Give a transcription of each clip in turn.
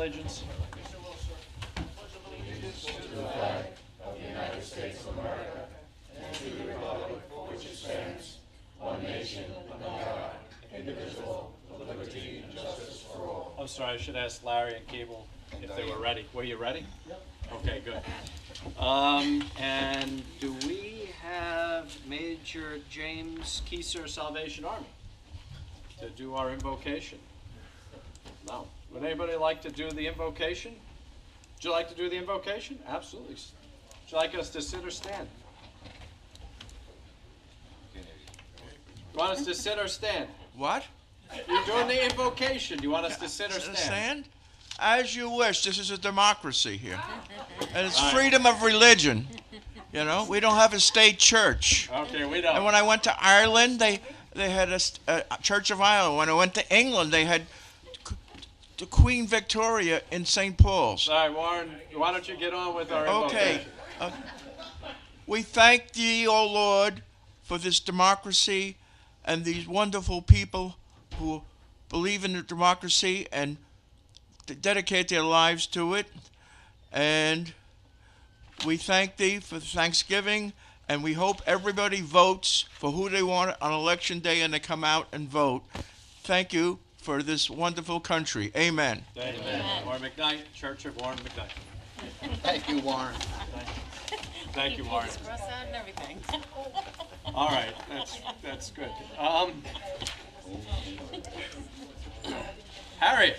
allegiance. Allegiance to the flag of the United States of America and to the republic for which it stands, one nation, under God, indivisible, with liberty and justice for all. I'm sorry, I should ask Larry and Cable if they were ready. Were you ready? Yep. Okay, good. And do we have Major James Kieser, Salvation Army, to do our invocation? No. Would anybody like to do the invocation? Would you like to do the invocation? Absolutely. Would you like us to sit or stand? You want us to sit or stand? What? You're doing the invocation. Do you want us to sit or stand? Stand? As you wish. This is a democracy here. And it's freedom of religion. You know, we don't have a state church. Okay, we don't. And when I went to Ireland, they had a Church of Ireland. When I went to England, they had the Queen Victoria in St. Paul's. All right, Warren, why don't you get on with our Okay. invocation? We thank thee, O Lord, for this democracy and these wonderful people who believe in the democracy and dedicate their lives to it. And we thank thee for Thanksgiving, and we hope everybody votes for who they want on Election Day and they come out and vote. Thank you for this wonderful country. Amen. Amen. Warren McKnight, Church of Warren McKnight. Thank you, Warren. Thank you, Warren. Cross out and everything. All right, that's good. Harriet,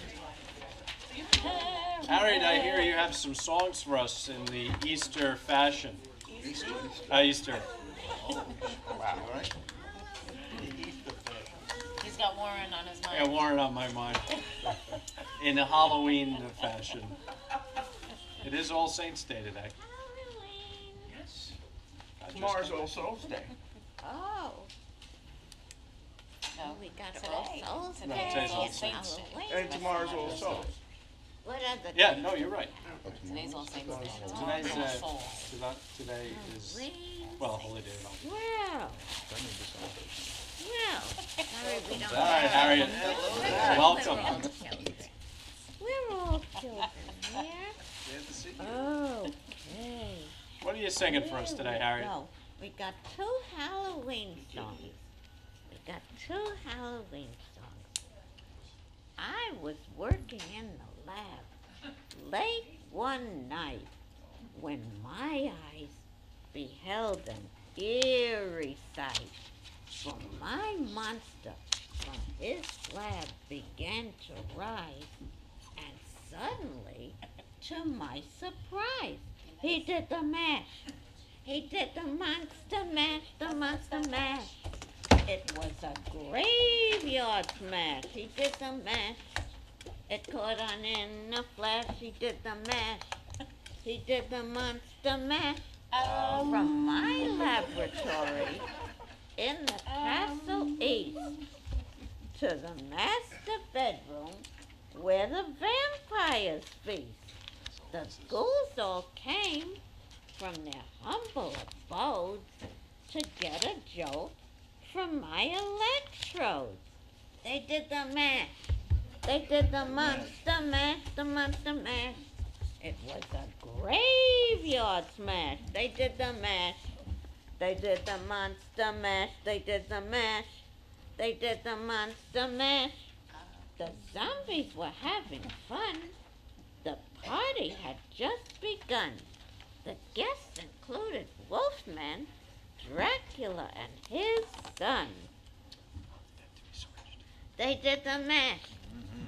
I hear you have some songs for us in the Easter fashion. Easter. Wow. All right. He's got Warren on his mind. Yeah, Warren on my mind. In a Halloween fashion. It is All Saints Day today. Yes. Tomorrow's All Souls Day. Oh, No, we got today. All Souls No, Day today's All and Saints. Halloween. And tomorrow's All Souls. What other Yeah, no, you're right. Today's All Saints Day. Today's Tomorrow's All Souls. today is Halloween? Holy Day. Well, sorry we don't All right, Harriet. Welcome. We're all children. We're all children here. Okay. What are you singing for us today, Harriet? No, we got two Halloween songs. I was working in the lab late one night when my eyes beheld an eerie sight. For my monster from his slab began to rise, and suddenly, to my surprise, he did the mash. He did the monster mash. It was a graveyard smash. He did the mash. It caught on in a flash. He did the mash. He did the monster mash. From my laboratory in the castle east to the master bedroom where the vampires feast. The ghouls all came from their humble abodes to get a jolt from my electrodes. They did the mash. They did the monster mash. It was a graveyard smash. They did the mash. They did the monster mash. They did the mash. They did the monster mash. The zombies were having fun. The party had just begun. The guests included Wolfman, Dracula, and his son. They did the mash.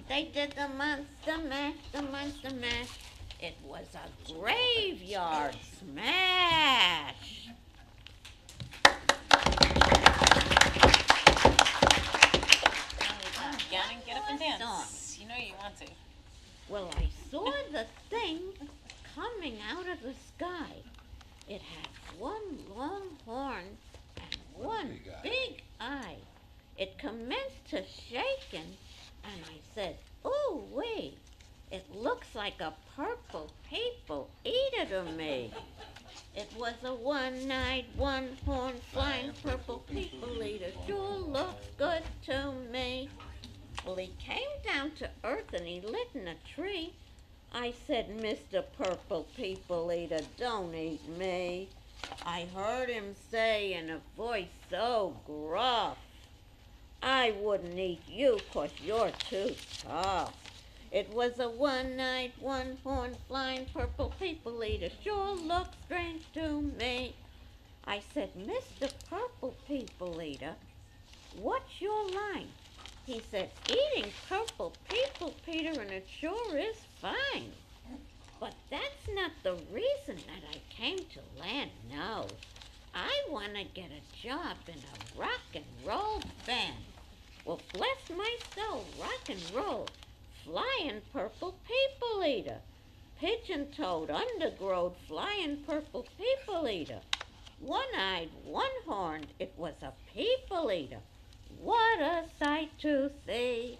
They did the monster mash. It was a graveyard smash. Get up and dance. Song. You know you want to. Well, I saw the thing coming out of the sky. It had one long horn and one big eye. It commenced to shaking, and I said, "Ooh wee! It looks like a purple people eater to me." It was a one-eyed, one-horned, flying purple people eater. Sure looks good to me. Well, he came down to earth and he lit in a tree. I said, Mr. Purple People Eater, don't eat me. I heard him say in a voice so gruff, I wouldn't eat you 'cause you're too tough. It was a one-eyed, one-horned, flying purple people eater. Sure looks strange to me. I said, Mr. Purple People Eater, what's your line? He said, eating purple people, Peter, and it sure is fine. But that's not the reason that I came to land, no. I want to get a job in a rock and roll band. Well, bless my soul, rock and roll, flying purple people eater. Pigeon-toed, undergrowth, flying purple people eater. One-eyed, one-horned, it was a people eater. What a sight to see.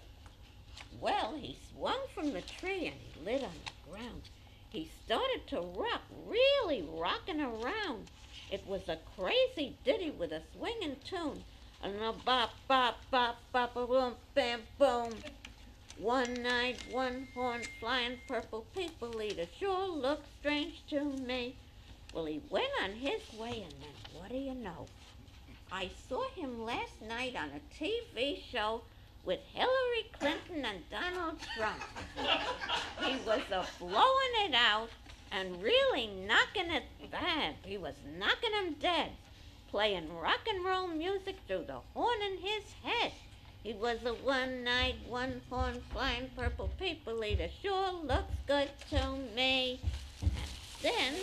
Well, he swung from the tree and he lit on the ground. He started to rock, really rocking around. It was a crazy ditty with a swinging tune. And a bop, bop, bop, bop, a boom, bam, boom. One-eyed, one-horned, flying purple people eater sure looked strange to me. Well, he went on his way, and then what do you know? I saw him last night on a TV show with Hillary Clinton and Donald Trump. He was blowing it out and really knocking it bad. He was knocking 'em dead, playing rock and roll music through the horn in his head. He was a one-eyed, one-horned, flying purple people eater. Sure looks good to me. And then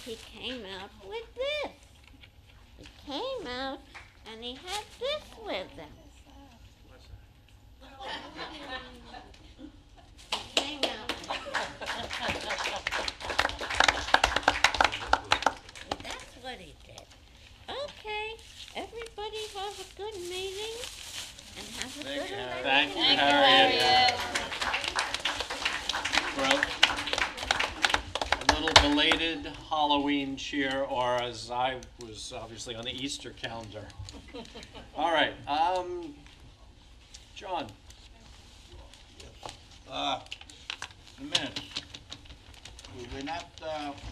he came out with this. He came out and he had this with him. He came out. That's what he did. Okay, everybody have a good meeting and have a good election. Thank you, Thank you, Harriet. Harriet. Well, a little belated Halloween cheer, or as I was obviously on the Easter calendar. All right, John. The minutes. We're not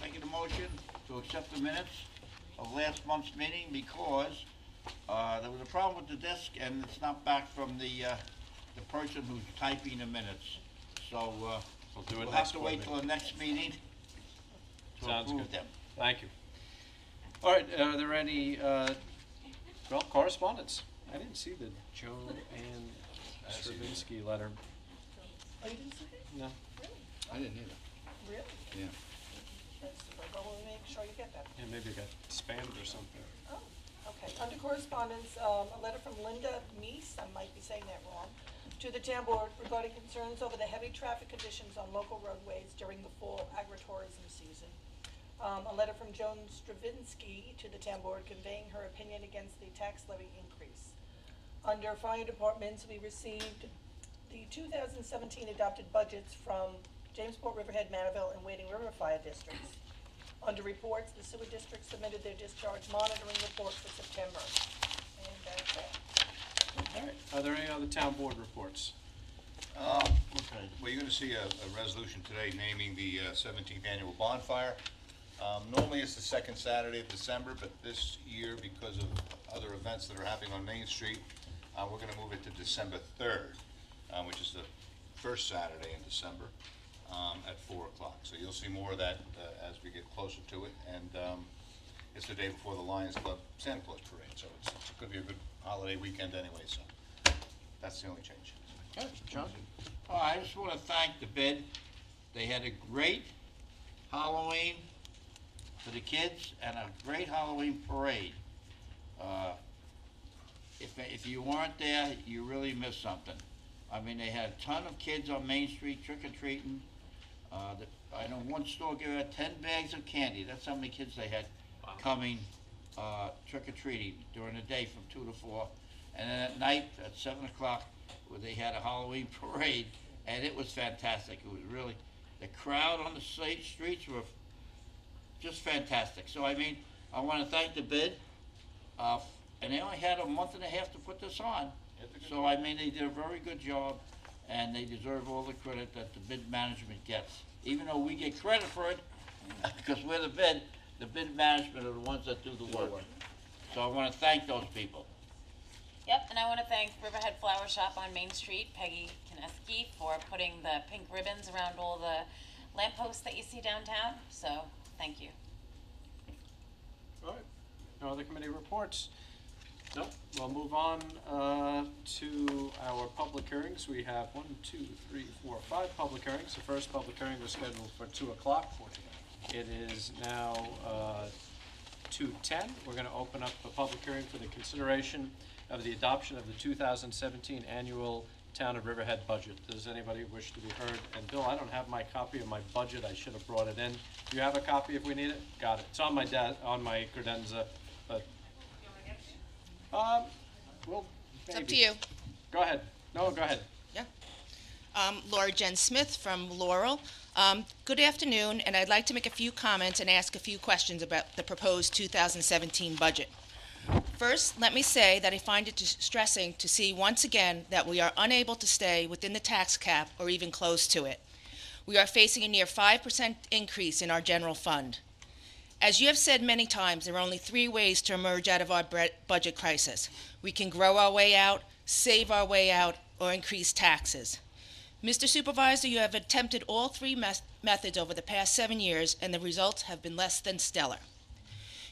making a motion to accept the minutes of last month's meeting because there was a problem with the disc and it's not back from the person who's typing the minutes. So We'll do it we'll next have to board wait till the meeting. next meeting to Sounds approve good. them. Thank you. All right, are there any, well, correspondence? I didn't see the Joe and Stravinsky letter. Oh, you didn't see it? No. I didn't either. Really? Yeah. Well, we'll make sure you get that. Yeah, maybe it got spammed or something. Oh, okay. Under correspondence, a letter from Linda Meese, I might be saying that wrong, to the town board regarding concerns over the heavy traffic conditions on local roadways during the fall agritourism season. A letter from Joan Stravinsky to the town board conveying her opinion against the tax levy increase. Under fire departments, we received the 2017 adopted budgets from Jamesport, Riverhead, Manorville, and Wading River fire districts. Under reports, the sewer district submitted their discharge monitoring report for September. And that's it. All right, are there any other town board reports? Okay. Well, you're gonna see a resolution today naming the 17th annual bonfire. Normally it's the second Saturday of December, but this year, because of other events that are happening on Main Street, we're gonna move it to December 3rd, which is the first Saturday in December, at 4 o'clock. So you'll see more of that as we get closer to it, and it's the day before the Lions Club Santa Claus Parade, so it's gonna be a good holiday weekend anyway, so that's the only change. Okay, John? Oh, I just want to thank the bid. They had a great Halloween for the kids and a great Halloween parade. If you weren't there, you really missed something. I mean, they had a ton of kids on Main Street trick-or-treating. I know one store gave out 10 bags of candy. That's how many kids they had coming trick-or-treating during the day from 2 to 4. And then at night, at 7 o'clock, where they had a Halloween parade, and it was fantastic. It was really, the crowd on the streets were just fantastic. So I mean, I want to thank the bid, and they only had a month and a half to put this on. So I mean, they did a very good job, and they deserve all the credit that the bid management gets. even though we get credit for it, because we're the bid management are the ones that do the work. So I wanna thank those people. Yep, and I want to thank Riverhead Flower Shop on Main Street, Peggy Kineski, for putting the pink ribbons around all the lampposts that you see downtown, so thank you. All right, no other committee reports? No, we'll move on to our public hearings. We have 1, 2, 3, 4, 5 public hearings. The first public hearing was scheduled for 2 o'clock. It is now 2:10. We're going to open up a public hearing for the consideration of the adoption of the 2017 annual Town of Riverhead budget. Does anybody wish to be heard? And Bill, I don't have my copy of my budget. I should have brought it in. Do you have a copy if we need it? Got it. It's on my credenza, but well, It's maybe. up to you. Go ahead. No, go ahead. Laura Jen Smith from Laurel. Good afternoon, and I'd like to make a few comments and ask a few questions about the proposed 2017 budget. First, let me say that I find it distressing to see once again that we are unable to stay within the tax cap or even close to it. We are facing a near 5% increase in our general fund. As you have said many times, there are only 3 ways to emerge out of our budget crisis. We can grow our way out, save our way out, or increase taxes. Mr. Supervisor, you have attempted all 3 methods over the past 7 years, and the results have been less than stellar.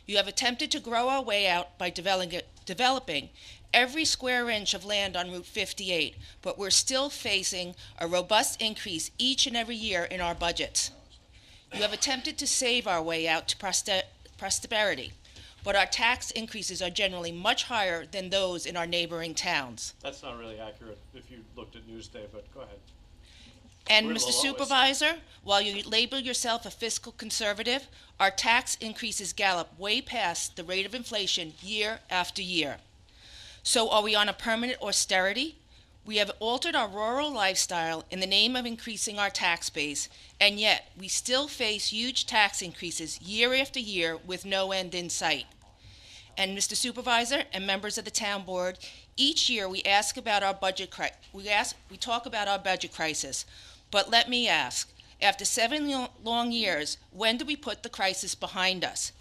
You have attempted to grow our way out by developing every square inch of land on Route 58, but we're still facing a robust increase each and every year in our budgets. You have attempted to save our way out to prosperity, but our tax increases are generally much higher than those in our neighboring towns. That's not really accurate if you looked at Newsday, but go ahead. And We're the Mr. lowest. Supervisor, while you label yourself a fiscal conservative, our tax increases gallop way past the rate of inflation year after year. So are we on a permanent austerity? We have altered our rural lifestyle in the name of increasing our tax base, and yet we still face huge tax increases year after year with no end in sight. And Mr. Supervisor and members of the town board, each year we talk about our budget crisis. But let me ask, after 7 long years, when do we put the crisis behind us?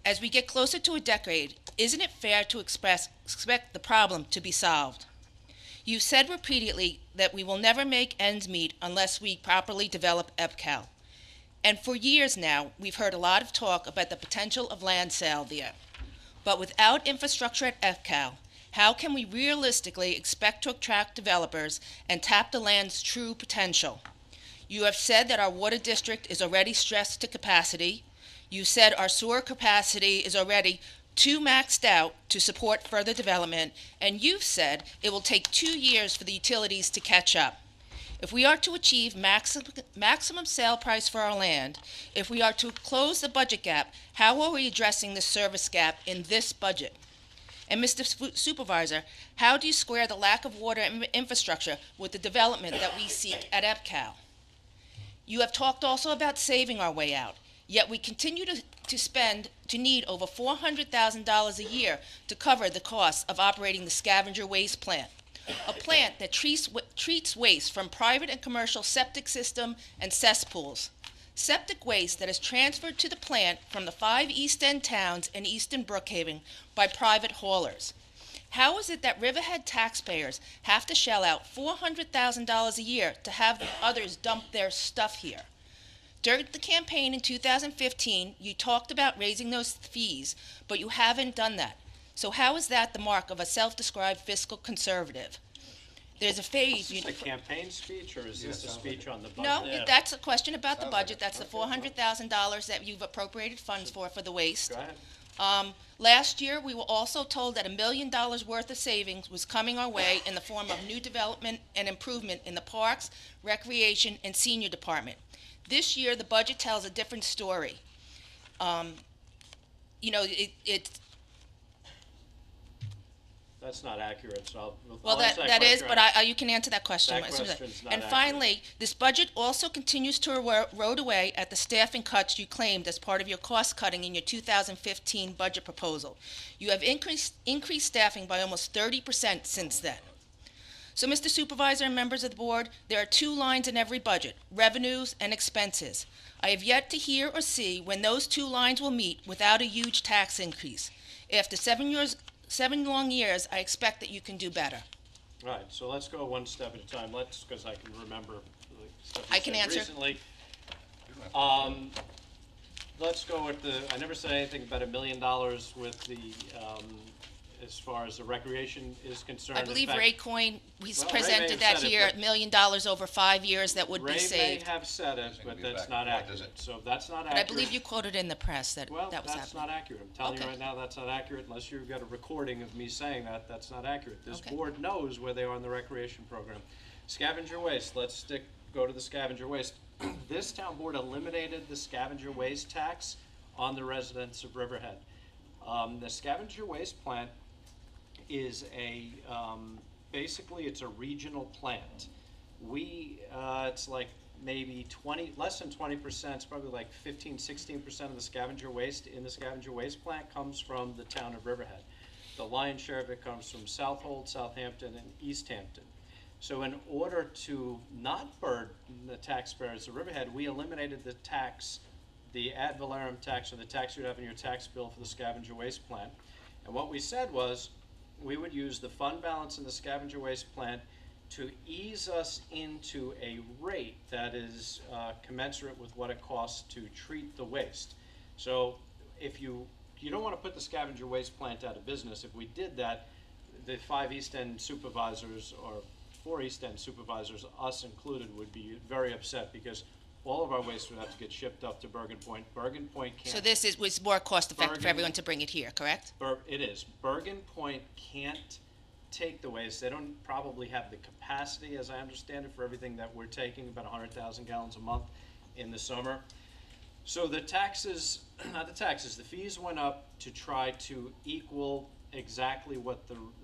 As we get closer to a decade, isn't it fair to expect the problem to be solved? You've said repeatedly that we will never make ends meet unless we properly develop EPCAL. And for years now, we've heard a lot of talk about the potential of land sale there. But without infrastructure at EPCAL, how can we realistically expect to attract developers and tap the land's true potential? You have said that our water district is already stressed to capacity. You said our sewer capacity is already too maxed out to support further development, and you've said it will take 2 years for the utilities to catch up. If we are to achieve maximum sale price for our land, if we are to close the budget gap, how are we addressing the service gap in this budget? And Mr. Supervisor, how do you square the lack of water infrastructure with the development that we seek at EPCAL? You have talked also about saving our way out, yet we continue to need over $400,000 a year to cover the costs of operating the scavenger waste plant, a plant that treats waste from private and commercial septic system and cesspools. Septic waste that is transferred to the plant from the 5 East End towns and Eastern Brookhaven by private haulers. How is it that Riverhead taxpayers have to shell out $400,000 a year to have others dump their stuff here? During the campaign in 2015, you talked about raising those fees, but you haven't done that. So how is that the mark of a self-described fiscal conservative? There's a phase. Is this a campaign speech, or is this a speech on the budget? No, that's a question about the budget. That's the $400,000 that you've appropriated funds for the waste. Go ahead. Last year, we were also told that $1 million worth of savings was coming our way in the form of new development and improvement in the parks, recreation, and senior department. This year, the budget tells a different story. That's not accurate, so Well, I'll answer that is, question. but you can answer that question. That question's not And accurate. finally, this budget also continues to erode away at the staffing cuts you claimed as part of your cost cutting in your 2015 budget proposal. You have increased staffing by almost 30% since then. So, Mr. Supervisor and members of the board, there are two lines in every budget, revenues and expenses. I have yet to hear or see when those two lines will meet without a huge tax increase. After 7 long years, I expect that you can do better. All right, so let's go one step at a time. Because I can remember the stuff I you can said answer. recently. Let's go with I never said anything about $1 million with the, as far as the recreation is concerned. I In believe fact, Ray Coyne, he's Well, Ray may presented have that said it, here, but- $1 million over 5 years that would be Ray may saved. have said it, but be that's back not and forth, is accurate. it? So that's not But accurate. I believe you quoted in the press that Well, that was that's happening. not accurate. I'm telling you Okay. right now, that's not accurate unless you've got a recording of me saying that. That's not accurate. This Okay. board knows where they are in the recreation program. Scavenger waste, go to the scavenger waste. This town board eliminated the scavenger waste tax on the residents of Riverhead. The scavenger waste plant is basically it's a regional plant. It's like maybe less than 20%, it's probably like 15-16% of the scavenger waste in the scavenger waste plant comes from the town of Riverhead. The lion's share of it comes from Southold, Southampton, and East Hampton. So in order to not burden the taxpayers of Riverhead, we eliminated the tax, the ad valorem tax, or the tax you'd have in your tax bill for the scavenger waste plant. And what we said was, we would use the fund balance in the scavenger waste plant to ease us into a rate that is commensurate with what it costs to treat the waste. So if you don't want to put the scavenger waste plant out of business. If we did that, the 5 East End supervisors, or 4 East End supervisors, us included, would be very upset because all of our waste would have to get shipped up to Bergen Point. Bergen Point can't. So this was more cost effective for Bergen- everyone to bring it here, correct? It is. Bergen Point can't take the waste. They don't probably have the capacity, as I understand it, for everything that we're taking, about 100,000 gallons a month in the summer. So the taxes, the fees went up to try to equal exactly what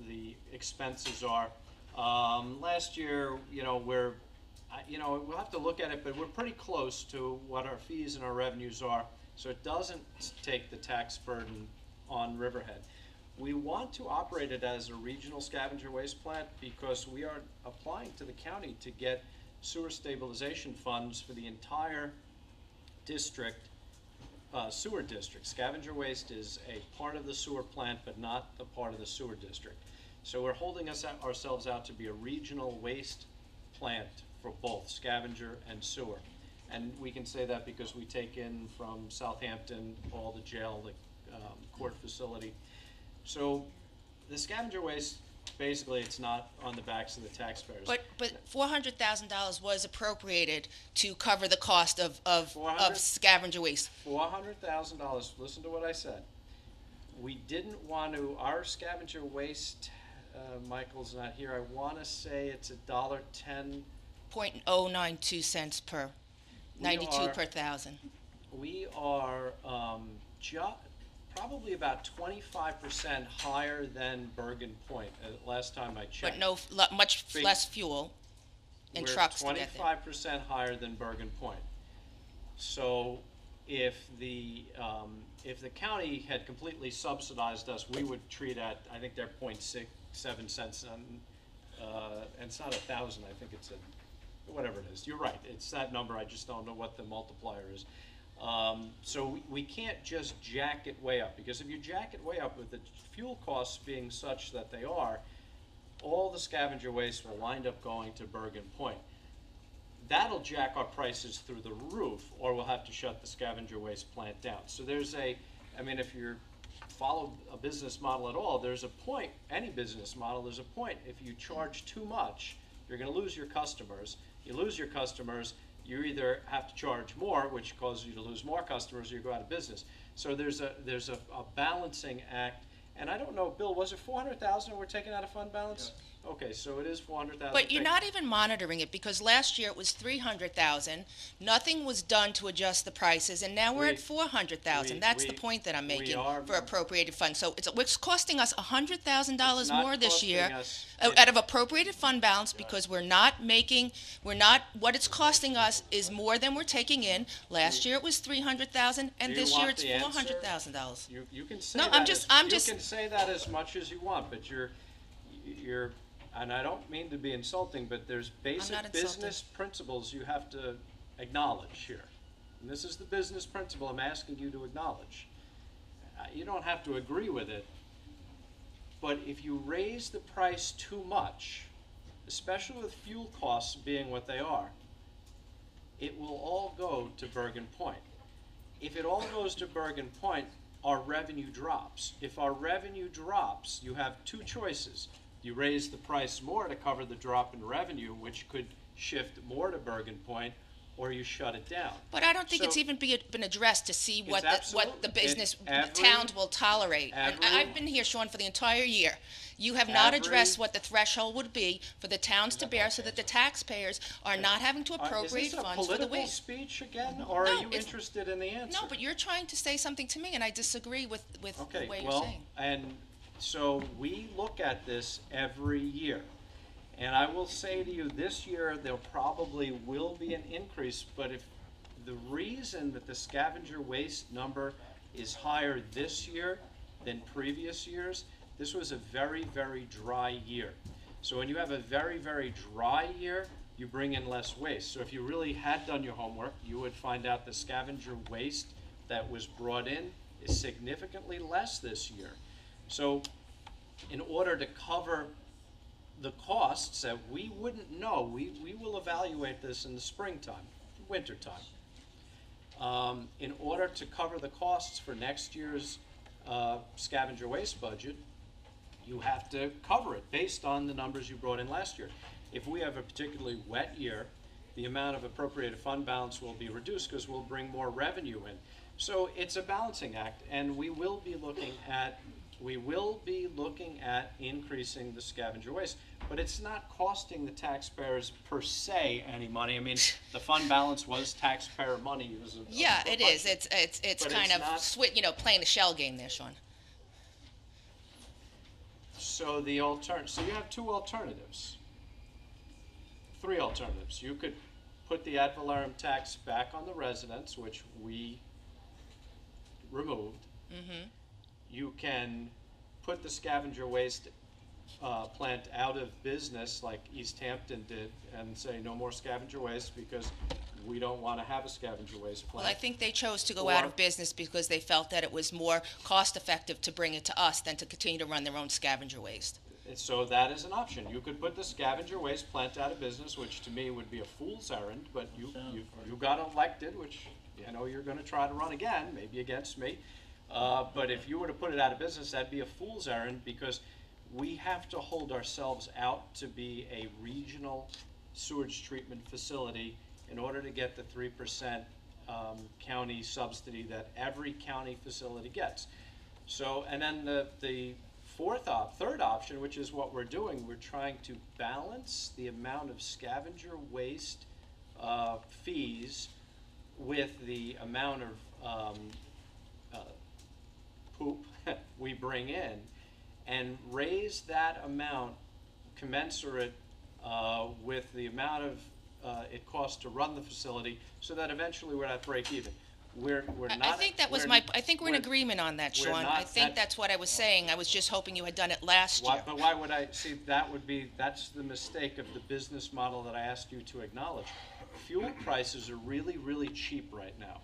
the expenses are. Last year, we'll have to look at it, but we're pretty close to what our fees and our revenues are, so it doesn't take the tax burden on Riverhead. We want to operate it as a regional scavenger waste plant because we are applying to the county to get sewer stabilization funds for the entire district, sewer district. Scavenger waste is a part of the sewer plant, but not a part of the sewer district. So we're holding ourselves out to be a regional waste plant for both scavenger and sewer. And we can say that because we take in from Southampton, all the jail, the court facility. So the scavenger waste, basically, it's not on the backs of the taxpayers. But $400,000 was appropriated to cover the cost of 400? scavenger waste. $400,000, listen to what I said. We didn't want to, our scavenger waste, Michael's not here, I want to say it's $1.10. 0.092 cents per, 92 per thousand. We are probably about 25% higher than Bergen Point, last time I checked. But much less fuel and trucks to get there. We're 25% higher than Bergen Point. So if the county had completely subsidized us, we would treat at, I think they're 0.67 cents, and it's not 1,000, I think it's whatever it is. You're right, it's that number, I just don't know what the multiplier is. So we can't just jack it way up, because if you jack it way up with the fuel costs being such that they are, all the scavenger waste will wind up going to Bergen Point. That'll jack our prices through the roof, or we'll have to shut the scavenger waste plant down. So there's if you follow a business model at all, there's a point, any business model, there's a point. If you charge too much, you're gonna lose your customers. You lose your customers, you either have to charge more, which causes you to lose more customers, or you go out of business. So there's a balancing act, and I don't know, Bill, was it 400,000 we're taking out of fund balance? Yeah. Okay, so it is 400,000. But you're not even monitoring it, because last year it was 300,000. Nothing was done to adjust the prices, and now we're at 400,000. That's the point that I'm making for appropriated funds. So it's costing us $100,000 more this year out of appropriated fund balance, because what it's costing us is more than we're taking in. Last year it was 300,000, and this year it's $400,000. You can say No, that I'm just you can say that as much as you want, but you're and I don't mean to be insulting, but there's basic not insulting. business principles you have to acknowledge here. And this is the business principle I'm asking you to acknowledge. You don't have to agree with it, but if you raise the price too much, especially with fuel costs being what they are, it will all go to Bergen Point. If it all goes to Bergen Point, our revenue drops. If our revenue drops, you have two choices. You raise the price more to cover the drop in revenue, which could shift more to Bergen Point, or you shut it down. But I don't think it's So- even been addressed to see what It's the business every- towns will tolerate. And every- I've been here, Sean, for the entire year. You have not addressed Every- what the threshold would be for the towns to bear, so that the taxpayers are not having to appropriate Is this a funds for the political waste. speech again, or No, are you it's- interested in the answer? No, but you're trying to say something to me, and I disagree with the Okay, way you're well, saying. and so we look at this every year. And I will say to you, this year, there probably will be an increase, but if the reason that the scavenger waste number is higher this year than previous years, this was a very, very dry year. So when you have a very, very dry year, you bring in less waste. So if you really had done your homework, you would find out the scavenger waste that was brought in is significantly less this year. So in order to cover the costs that we wouldn't know, we will evaluate this in the springtime, wintertime. In order to cover the costs for next year's scavenger waste budget, you have to cover it based on the numbers you brought in last year. If we have a particularly wet year, the amount of appropriated fund balance will be reduced because we'll bring more revenue in. So it's a balancing act, and we will be looking at increasing the scavenger waste. But it's not costing the taxpayers per se any money. I mean, the fund balance was taxpayer money. It was Yeah, it is. budget. It's But kind it's of not- playing a shell game there, Sean. So so you have two alternatives. Three alternatives. You could put the ad valorem tax back on the residents, which we removed. Mm-hmm. You can put the scavenger waste plant out of business like East Hampton did and say no more scavenger waste because we don't want to have a scavenger waste plant. Well, I think they chose to go out Or- of business because they felt that it was more cost-effective to bring it to us than to continue to run their own scavenger waste. And so that is an option. You could put the scavenger waste plant out of business, which to me would be a fool's errand, but you got elected, which I know you're gonna try to run again, maybe against me. But if you were to put it out of business, that'd be a fool's errand because we have to hold ourselves out to be a regional sewage treatment facility in order to get the 3% county subsidy that every county facility gets. So, and then the third option, which is what we're doing, we're trying to balance the amount of scavenger waste fees with the amount of poop we bring in and raise that amount commensurate with the amount of it costs to run the facility so that eventually we're at break even. We're not. I think that was I think we're in agreement on that, we're Sean. not- I think that's what I was saying. I was just hoping you had done it last year. But why would I, see, that's the mistake of the business model that I asked you to acknowledge. Fuel prices are really, really cheap right now.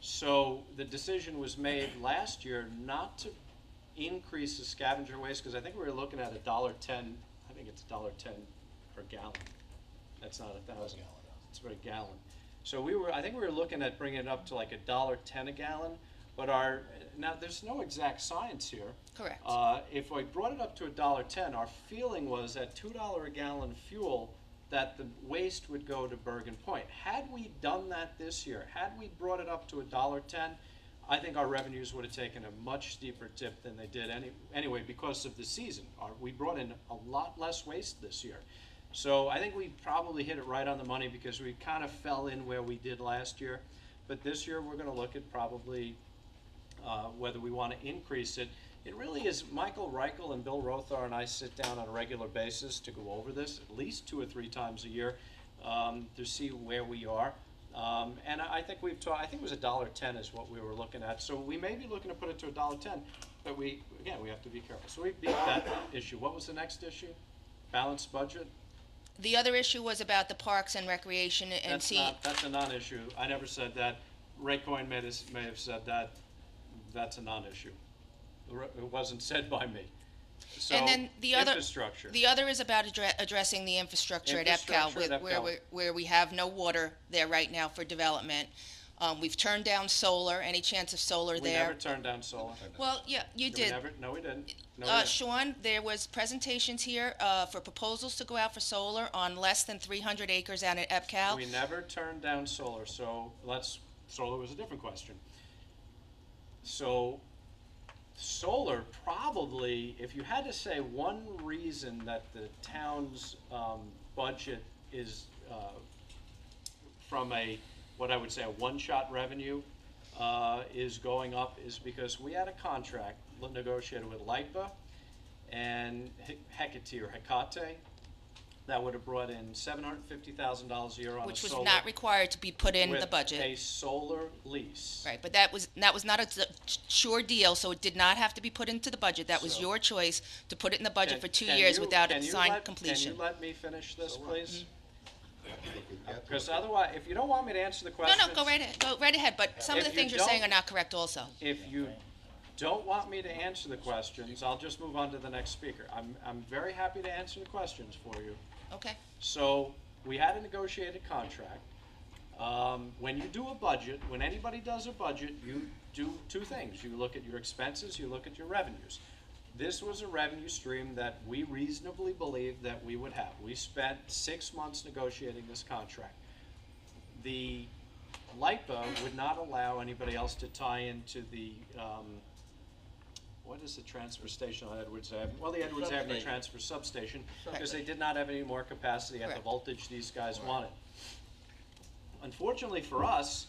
So the decision was made last year not to increase the scavenger waste, because I think we were looking at $1.10, I think it's $1.10 per gallon. That's not 1,000, it's per gallon. So I think we were looking at bringing it up to like $1.10 a gallon, but now there's no exact science here. Correct. If I brought it up to $1.10, our feeling was at $2 a gallon fuel, that the waste would go to Bergen Point. Had we done that this year, had we brought it up to $1.10, I think our revenues would have taken a much steeper dip than they did anyway because of the season. We brought in a lot less waste this year. So I think we probably hit it right on the money because we kind of fell in where we did last year. But this year we're going to look at probably whether we want to increase it. It really is, Michael Reichel and Bill Rothar and I sit down on a regular basis to go over this at least 2 or 3 times a year to see where we are. And I think we've I think it was $1.10 is what we were looking at. So we may be looking to put it to $1.10, but we have to be careful. So we beat that issue. What was the next issue? Balanced budget? The other issue was about the parks and recreation and That's a non-issue. I never said that. Ray Coyne may have said that. That's a non-issue. It wasn't said by me. So, and then the infrastructure. The other is about addressing the infrastructure at EPCAL, where we have no water there right now for development. We've turned down solar. Any chance of solar We there? never turned down solar. Well, yeah, you did. No, we didn't. No, we didn't. Sean, there was presentations here for proposals to go out for solar on less than 300 acres out at EPCAL. We never turned down solar, so solar was a different question. So, solar probably, if you had to say one reason that the town's budget is from what I would say a one-shot revenue is going up is because we had a contract negotiated with LIPA and Hecate that would have brought in $750,000 a year on which a was solar. not required to be put in the with budget. a solar lease. Right, but that was not a sure deal, so it did not have to be put into the budget. That was So- your choice to put it in the budget Can- for 2 can years you- without can a you signed let- completion. Can you let me finish this, please? Because otherwise, if you don't want me to answer the question. No, go right ahead, but some of the If you things you're saying don't- are not correct also. If you don't want me to answer the questions, I'll just move on to the next speaker. I'm very happy to answer the questions for you. Okay, So, we had a negotiated contract. When you do a budget, when anybody does a budget, you do two things. You look at your expenses, you look at your revenues. This was a revenue stream that we reasonably believed that we would have. We spent 6 months negotiating this contract. The LIPA would not allow anybody else to tie into the, what is the transfer station on Edwards Avenue? Well, the Edwards Avenue Substation. transfer substation, because they did not have any more capacity at the Correct. voltage these guys wanted. Unfortunately for us,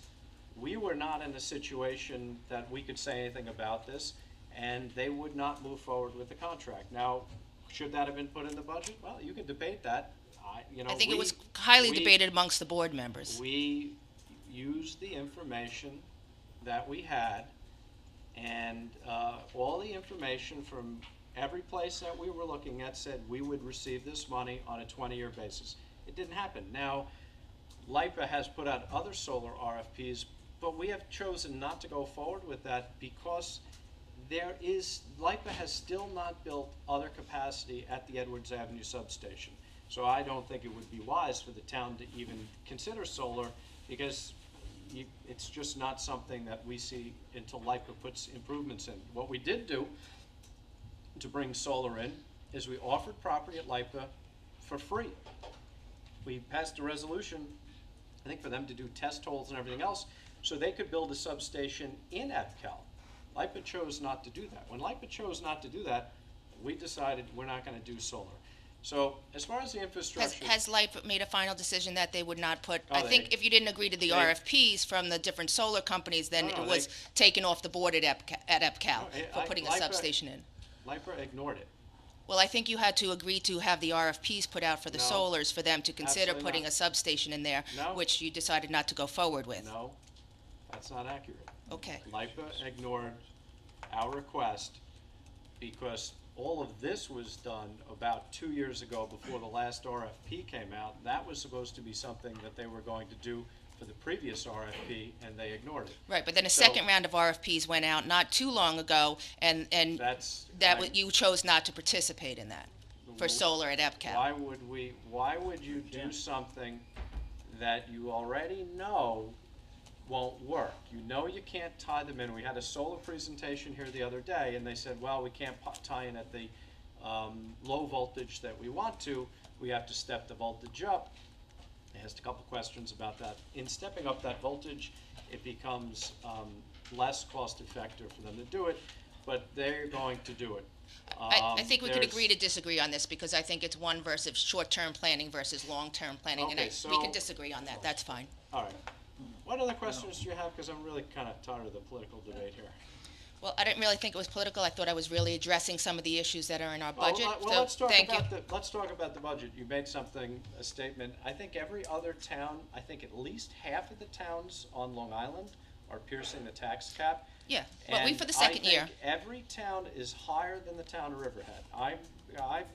we were not in a situation that we could say anything about this, and they would not move forward with the contract. Now, should that have been put in the budget? Well, you can debate that. I think it was highly we- debated amongst the board members. We used the information that we had, and all the information from every place that we were looking at said we would receive this money on a 20-year basis. It didn't happen. Now, LIPA has put out other solar RFPs, but we have chosen not to go forward with that because LIPA has still not built other capacity at the Edwards Avenue substation. So I don't think it would be wise for the town to even consider solar because it's just not something that we see until LIPA puts improvements in. What we did do to bring solar in is we offered property at LIPA for free. We passed a resolution, I think for them to do test holes and everything else, so they could build a substation in EPCAL. LIPA chose not to do that. When LIPA chose not to do that, we decided we're not going to do solar. So as far as the infrastructure. Has LIPA made a final decision that they would not put, Oh, I think if you didn't agree to the RFPs from the different solar companies, then No, it was taken off the board at EPCAL for putting a LIPA substation in. LIPA ignored it. Well, I think you had to agree to have the RFPs put out for the No, solars for them to consider absolutely putting not. a substation in there, No. which you decided not to go forward with. No, that's not accurate. Okay. LIPA ignored our request because all of this was done about 2 years ago before the last RFP came out. That was supposed to be something that they were going to do for the previous RFP, and they ignored it. Right, but then a So- second round of RFPs went out not too long ago, and you chose not to participate in that for solar at EPCAL. Why would you do something that you already know won't work? You know you can't tie them in. We had a solar presentation here the other day, and they said, well, we can't tie in at the low voltage that we want to. We have to step the voltage up. I asked a couple questions about that. In stepping up that voltage, it becomes less cost effective for them to do it, but they're going to do it. I think we could There's- agree to disagree on this, because I think it's one versus short-term planning versus long-term planning, and Okay, we so- can disagree on that, that's fine. All right. What other questions do you have? Because I'm really kind of tired of the political debate here. Well, I didn't really think it was political. I thought I was really addressing some of the issues that are in our Well, budget. well, So thank you. let's talk about the budget. You made a statement. I think every other town, I think at least half of the towns on Long Island are piercing the tax cap. Yeah, but we And for the second year. I think every town is higher than the town of Riverhead. I've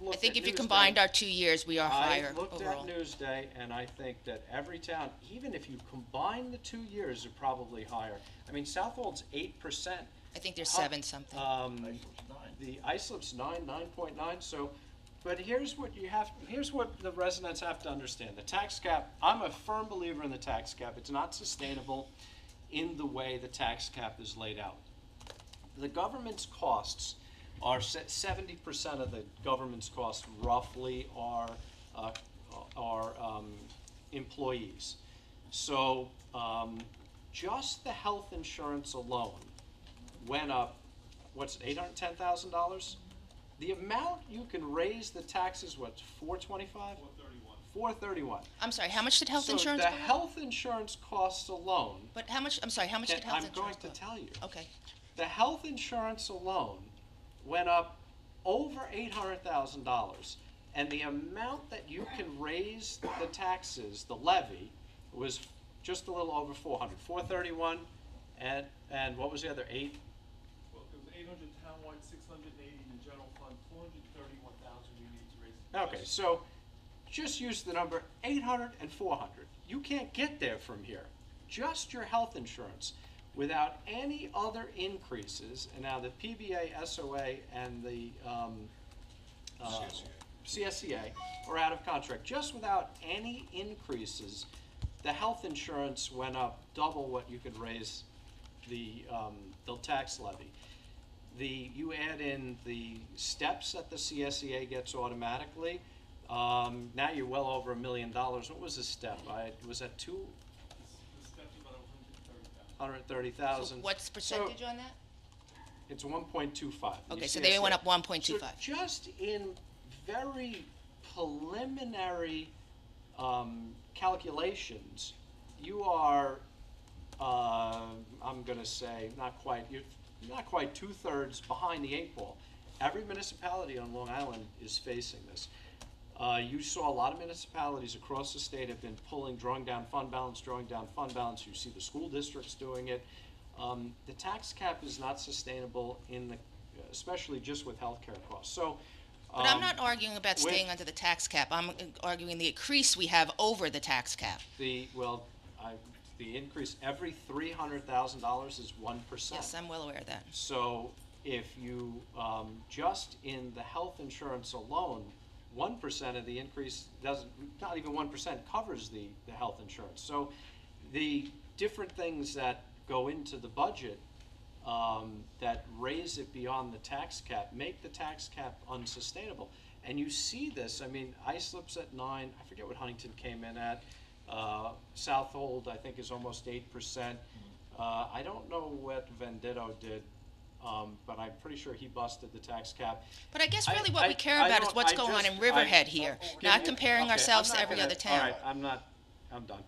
looked I think at if you Newsday. combined our 2 years, we are higher I looked overall. at Newsday, and I think that every town, even if you combine the 2 years, are probably higher. I mean, Southold's 8%. I think there's 7 something. The Islip's 9.9, so, but here's what the residents have to understand. The tax cap, I'm a firm believer in the tax cap. It's not sustainable in the way the tax cap is laid out. The government's costs are 70% of the government's costs roughly are employees. So just the health insurance alone went up, what's it, $810,000? The amount you can raise the taxes, what's $425? $431. I'm sorry, how much did health insurance So go the up? health insurance costs alone, But how much, I'm sorry, how much did health I'm going insurance to go up? tell you. Okay. The health insurance alone went up over $800,000, and the amount that you can raise the taxes, the levy, was just a little over 431, and what was the other 8? Well, it was 800 townwide, 680 in the general fund, 431,000 we need to raise. Okay, so just use the number 800 and 400. You can't get there from here. Just your health insurance without any other increases. And now the PBA, SOA, and the CSCA are out of contract. Just without any increases, the health insurance went up double what you could raise the tax levy. You add in the steps that the CSEA gets automatically. Now you're well over $1 million. What was the step? Was that The steps about 130,000. 130,000? What's the percentage on that? It's 1.25. Okay, so they went up 1.25. So just in very preliminary calculations, you are, I'm going to say, you're not quite 2/3 behind the 8 ball. Every municipality on Long Island is facing this. You saw a lot of municipalities across the state have been drawing down fund balance. You see the school districts doing it. The tax cap is not sustainable especially just with healthcare costs. So, But I'm not arguing about staying under the tax cap. I'm arguing the increase we have over the tax cap. the increase every $300,000 is 1%. Yes, I'm well aware of that. So if you just in the health insurance alone, 1% of the increase not even 1% covers the health insurance. So the different things that go into the budget that raise it beyond the tax cap make the tax cap unsustainable. And you see this, I mean, Islip's at 9, I forget what Huntington came in at. Southold, I think, is almost 8%. I don't know what Venditto did, but I'm pretty sure he busted the tax cap. But I guess really what we care about is what's going on in Riverhead here, not comparing ourselves to every other town. All right, I'm done.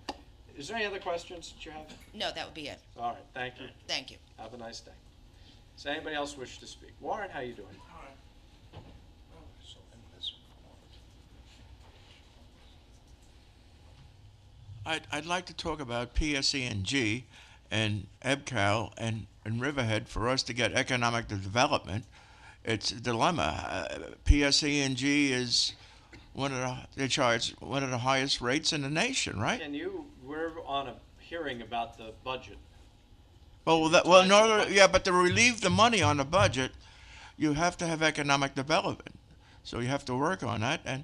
Is there any other questions that you have? No, that would be it. All right, thank you. Thank you. Have a nice day. Does anybody else wish to speak? Warren, how you doing? I'd like to talk about PSE&G and EBCAL and Riverhead for us to get economic development. It's a dilemma. PSE&G is they charge one of the highest rates in the nation, right? We're on a hearing about the budget. But to relieve the money on the budget, you have to have economic development. So you have to work on that, and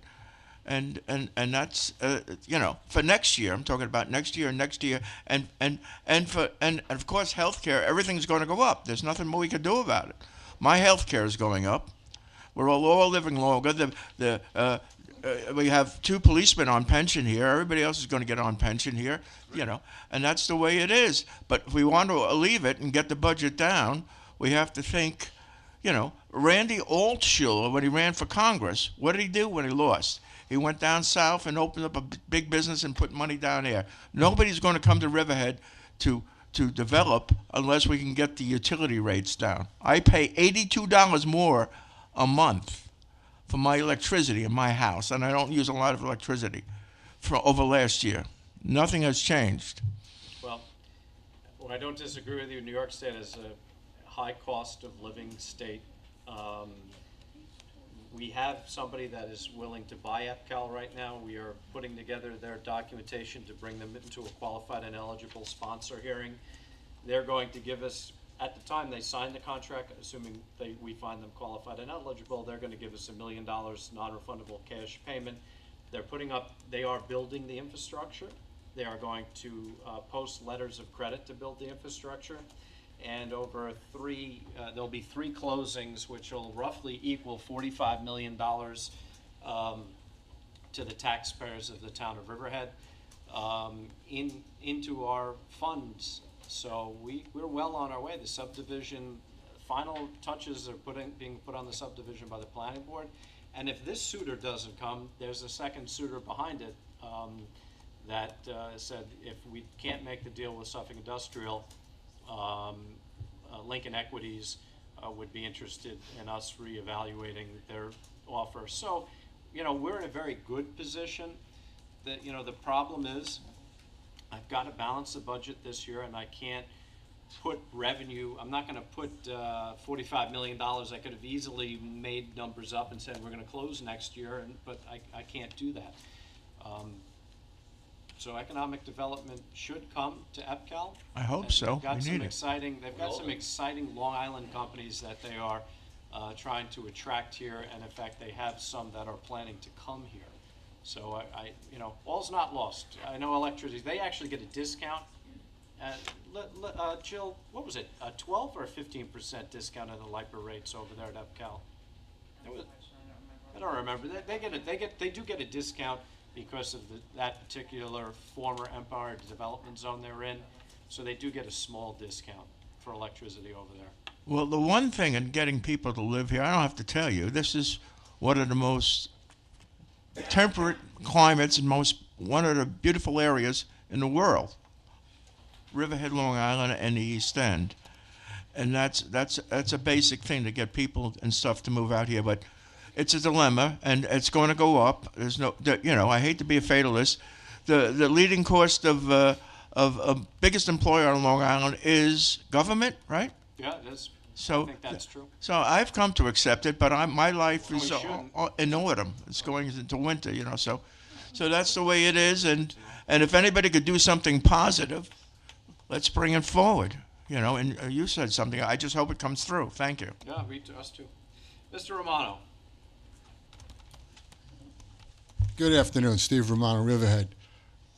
that's for next year. I'm talking about next year, and of course healthcare. Everything's going to go up. There's nothing more we can do about it. My healthcare is going up. We're all living longer. We have 2 policemen on pension here. Everybody else is going to get on pension here, and that's the way it is. But if we want to leave it and get the budget down, we have to think, Randy Altshuler, when he ran for Congress, what did he do when he lost? He went down south and opened up a big business and put money down there. Nobody's going to come to Riverhead to to develop unless we can get the utility rates down. I pay $82 more a month for my electricity in my house, and I don't use a lot of electricity for over last year. Nothing has changed. Well, I don't disagree with you. New York State is a high cost of living state. We have somebody that is willing to buy EPCAL right now. We are putting together their documentation to bring them into a qualified and eligible sponsor hearing. They're going to give us, at the time they sign the contract, assuming we find them qualified and eligible, they're going to give us $1 million non-refundable cash payment. They are building the infrastructure. They are going to post letters of credit to build the infrastructure. And over there'll be 3 closings, which will roughly equal $45 million to the taxpayers of the town of Riverhead into our funds. So we're well on our way. The subdivision, final touches are being put on the subdivision by the planning board. And if this suitor doesn't come, there's a second suitor behind it that said if we can't make the deal with Suffolk Industrial, Lincoln Equities would be interested in us reevaluating their offer. So, we're in a very good position. The problem is I've got to balance the budget this year, and I can't put revenue. I'm not going to put $45 million. I could have easily made numbers up and said we're going to close next year, but I can't do that. So economic development should come to EPCAL. I hope so. They've got some exciting Long Island companies that they are trying to attract here, and in fact, they have some that are planning to come here. So all's not lost. I know electricity, they actually get a discount. Jill, what was it, a 12 or a 15% discount on the LIPA rates over there at EPCAL? I don't remember. They do get a discount because of that particular former Empire Development Zone they're in. So they do get a small discount for electricity over there. Well, the one thing in getting people to live here, I don't have to tell you, this is one of the most temperate climates and one of the beautiful areas in the world. Riverhead, Long Island, and the East End. And that's a basic thing to get people and stuff to move out here, but it's a dilemma, and it's going to go up. There's I hate to be a fatalist. The leading cost of biggest employer on Long Island is government, right? Yeah, it is. So I think that's true. So I've come to accept it, but my life is shouldn't. in autumn. It's going into winter, So that's the way it is, and if anybody could do something positive, let's bring it forward. And you said something. I just hope it comes through. Thank you. Yeah, us too. Mr. Romano. Good afternoon, Steve Romano, Riverhead.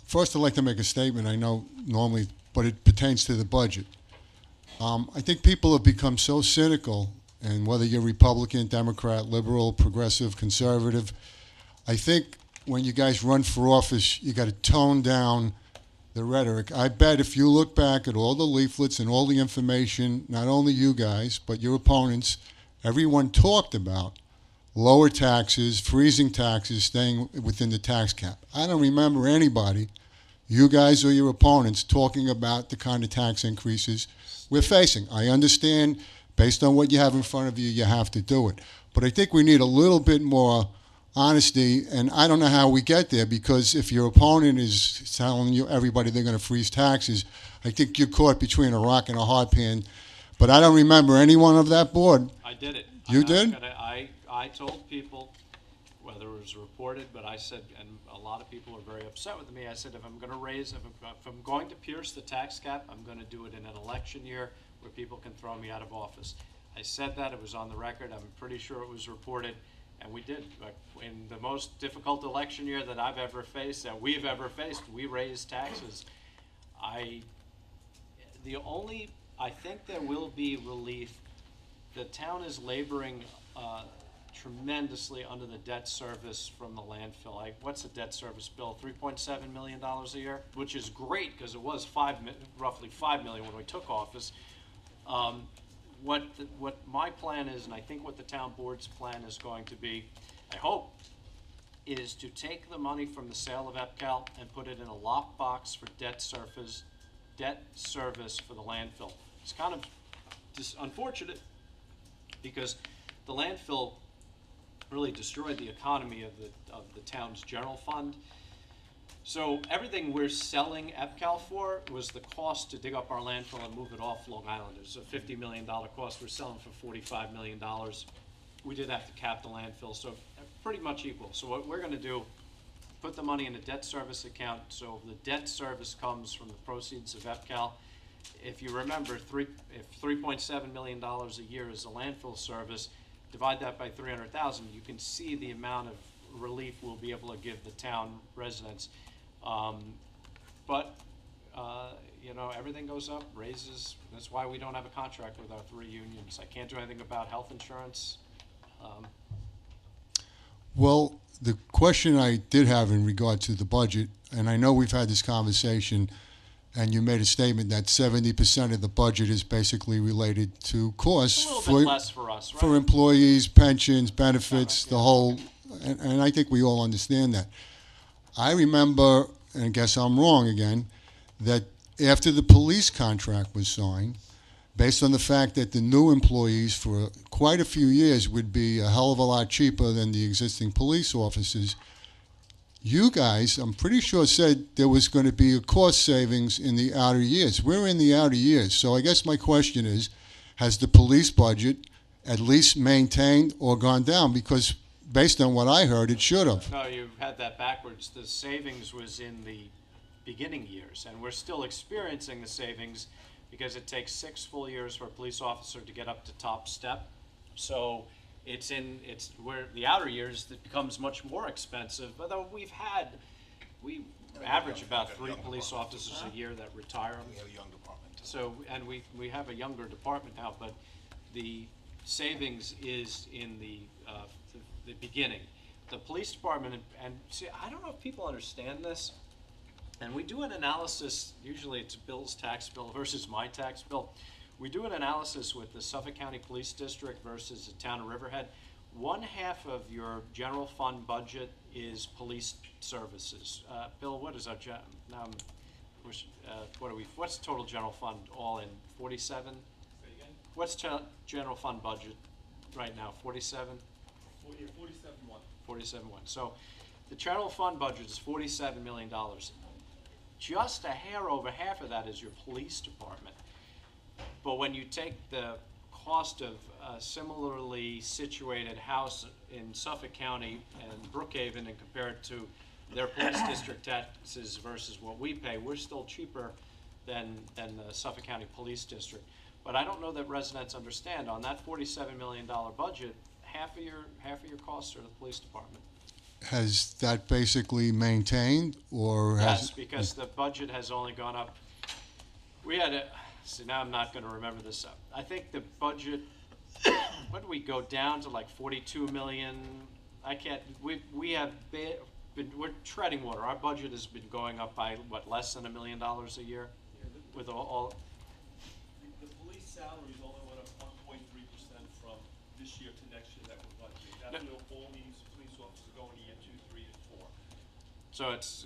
First, I'd like to make a statement. I know normally, but it pertains to the budget. I think people have become so cynical, and whether you're Republican, Democrat, liberal, progressive, conservative, I think when you guys run for office, you got to tone down the rhetoric. I bet if you look back at all the leaflets and all the information, not only you guys, but your opponents, everyone talked about lower taxes, freezing taxes, staying within the tax cap. I don't remember anybody, you guys or your opponents, talking about the kind of tax increases we're facing. I understand, based on what you have in front of you, you have to do it. But I think we need a little bit more honesty, and I don't know how we get there, because if your opponent is telling you everybody they're going to freeze taxes, I think you're caught between a rock and a hard pan. But I don't remember anyone of that board. I did it. You did? I told people, whether it was reported, but I said, and a lot of people are very upset with me, I said, if I'm going to pierce the tax cap, I'm going to do it in an election year where people can throw me out of office. I said that, it was on the record, I'm pretty sure it was reported, and we did. In the most difficult election year that I've ever faced, that we've ever faced, we raised taxes. I think there will be relief. The town is laboring tremendously under the debt service from the landfill. What's the debt service bill? $3.7 million a year, which is great because it was roughly $5 million when we took office. What my plan is, and I think what the town board's plan is going to be, I hope, is to take the money from the sale of EPCAL and put it in a lockbox for debt service debt service for the landfill. It's kind of just unfortunate because the landfill really destroyed the economy of the town's general fund. So everything we're selling EPCAL for was the cost to dig up our landfill and move it off Long Island. It was a $50 million cost. We're selling for $45 million. We did have to cap the landfill, so pretty much equal. So what we're gonna do, put the money in a debt service account, so the debt service comes from the proceeds of EPCAL. If you remember, if $3.7 million a year is a landfill service, divide that by 300,000, you can see the amount of relief we'll be able to give the town residents. But you know, everything goes up, raises. That's why we don't have a contract with our 3 unions. I can't do anything about health insurance. Well, the question I did have in regard to the budget, and I know we've had this conversation, and you made a statement that 70% of the budget is basically related to costs A little bit less for us, right? for employees, pensions, benefits, the whole, and I think we all understand that. I remember, and I guess I'm wrong again, that after the police contract was signed, based on the fact that the new employees for quite a few years would be a hell of a lot cheaper than the existing police officers, you guys, I'm pretty sure, said there was going to be a cost savings in the outer years. We're in the outer years. So I guess my question is, has the police budget at least maintained or gone down? Because based on what I heard, it should have. No, you had that backwards. The savings was in the beginning years, and we're still experiencing the savings because it takes 6 full years for a police officer to get up to top step. So it's where the outer years that becomes much more expensive. Although we average about 3 police officers a year that retire. We have a young department. So, and we have a younger department now, but the savings is in the beginning. The police department, and see, I don't know if people understand this, and we do an analysis, usually it's Bill's tax bill versus my tax bill. We do an analysis with the Suffolk County Police District versus the town of Riverhead. 1/2 of your general fund budget is police services. Bill, what is our what's the total general fund all in? 47? Say again? What's general fund budget right now? 47? 47.1. 47.1. So the general fund budget is $47 million. Just a hair over half of that is your police department. But when you take the cost of a similarly situated house in Suffolk County and Brookhaven and compare it to their police district taxes versus what we pay, we're still cheaper than the Suffolk County Police District. But I don't know that residents understand, on that $47 million budget, half of your costs are the police department. Has that basically maintained, or has? Yes, because the budget has only gone up. We had see, now I'm not gonna remember this up. I think the budget, what did we go down to, like 42 million? I can't, we have we're treading water. Our budget has been going up by, what, less than $1 million a year? Yeah, With all, the police salaries only went up 1.3% from this year to next year that we're budgeting. That's with all these police officers going to year 2, 3, and 4. so it's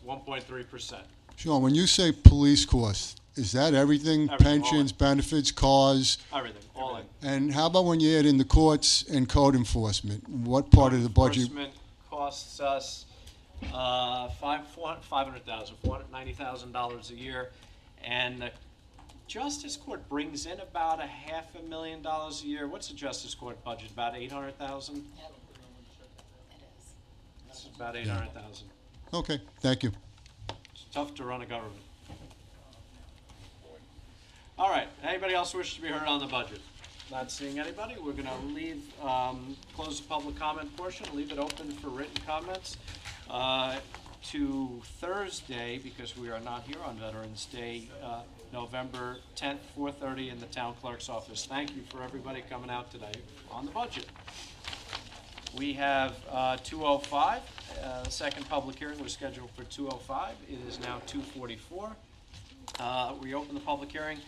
1.3%. Sean, when you say police costs, is that everything? Everything, all Pensions, in. Everything, benefits, cars? all in. And how about when you add in the courts and code enforcement? What part of the budget? Enforcement costs us $490,000 a year, and the Justice Court brings in about $500,000 a year. What's the Justice Court budget? About $800,000. Yep. It is. It's about $800,000. Okay, thank you. It's tough to run a government. All right. Anybody else wish to be heard on the budget? Not seeing anybody. We're going to leave, close the public comment portion, leave it open for written comments to Thursday, because we are not here on Veterans Day, November 10th, 4:30 in the town clerk's office. Thank you for everybody coming out today on the budget. We have 2:05. The second public hearing was scheduled for 2:05. It is now 2:44. We open the public hearing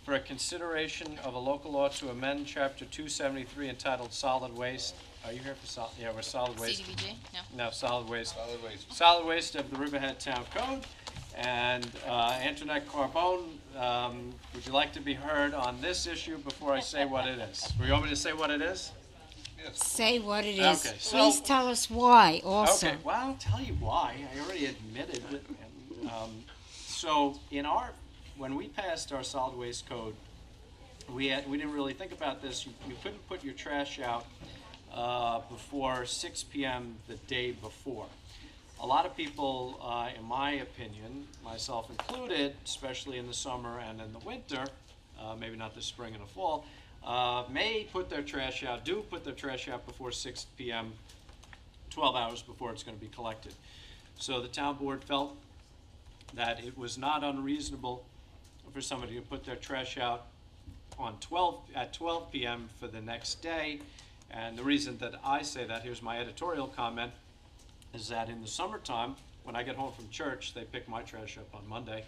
for a consideration of a local law to amend Chapter 273 entitled Solid Waste. Are you here for yeah, we're solid waste. CDBG? No. No, solid waste. Solid waste. Solid waste of the Riverhead Town Code. And Antoinette Carbone, would you like to be heard on this issue before I say what it is? Do you want me to say what it is? Say what it is. Okay, so- Please tell us why also. Okay, well, I'll tell you why. I already admitted it. So when we passed our solid waste code, we didn't really think about this. You couldn't put your trash out before 6 p.m. the day before. A lot of people, in my opinion, myself included, especially in the summer and in the winter, maybe not the spring and the fall, may put their trash out, do put their trash out before 6 p.m., 12 hours before it's going to be collected. So the town board felt that it was not unreasonable for somebody to put their trash out at 12 p.m. for the next day. And the reason that I say that, here's my editorial comment, is that in the summertime, when I get home from church, they pick my trash up on Monday.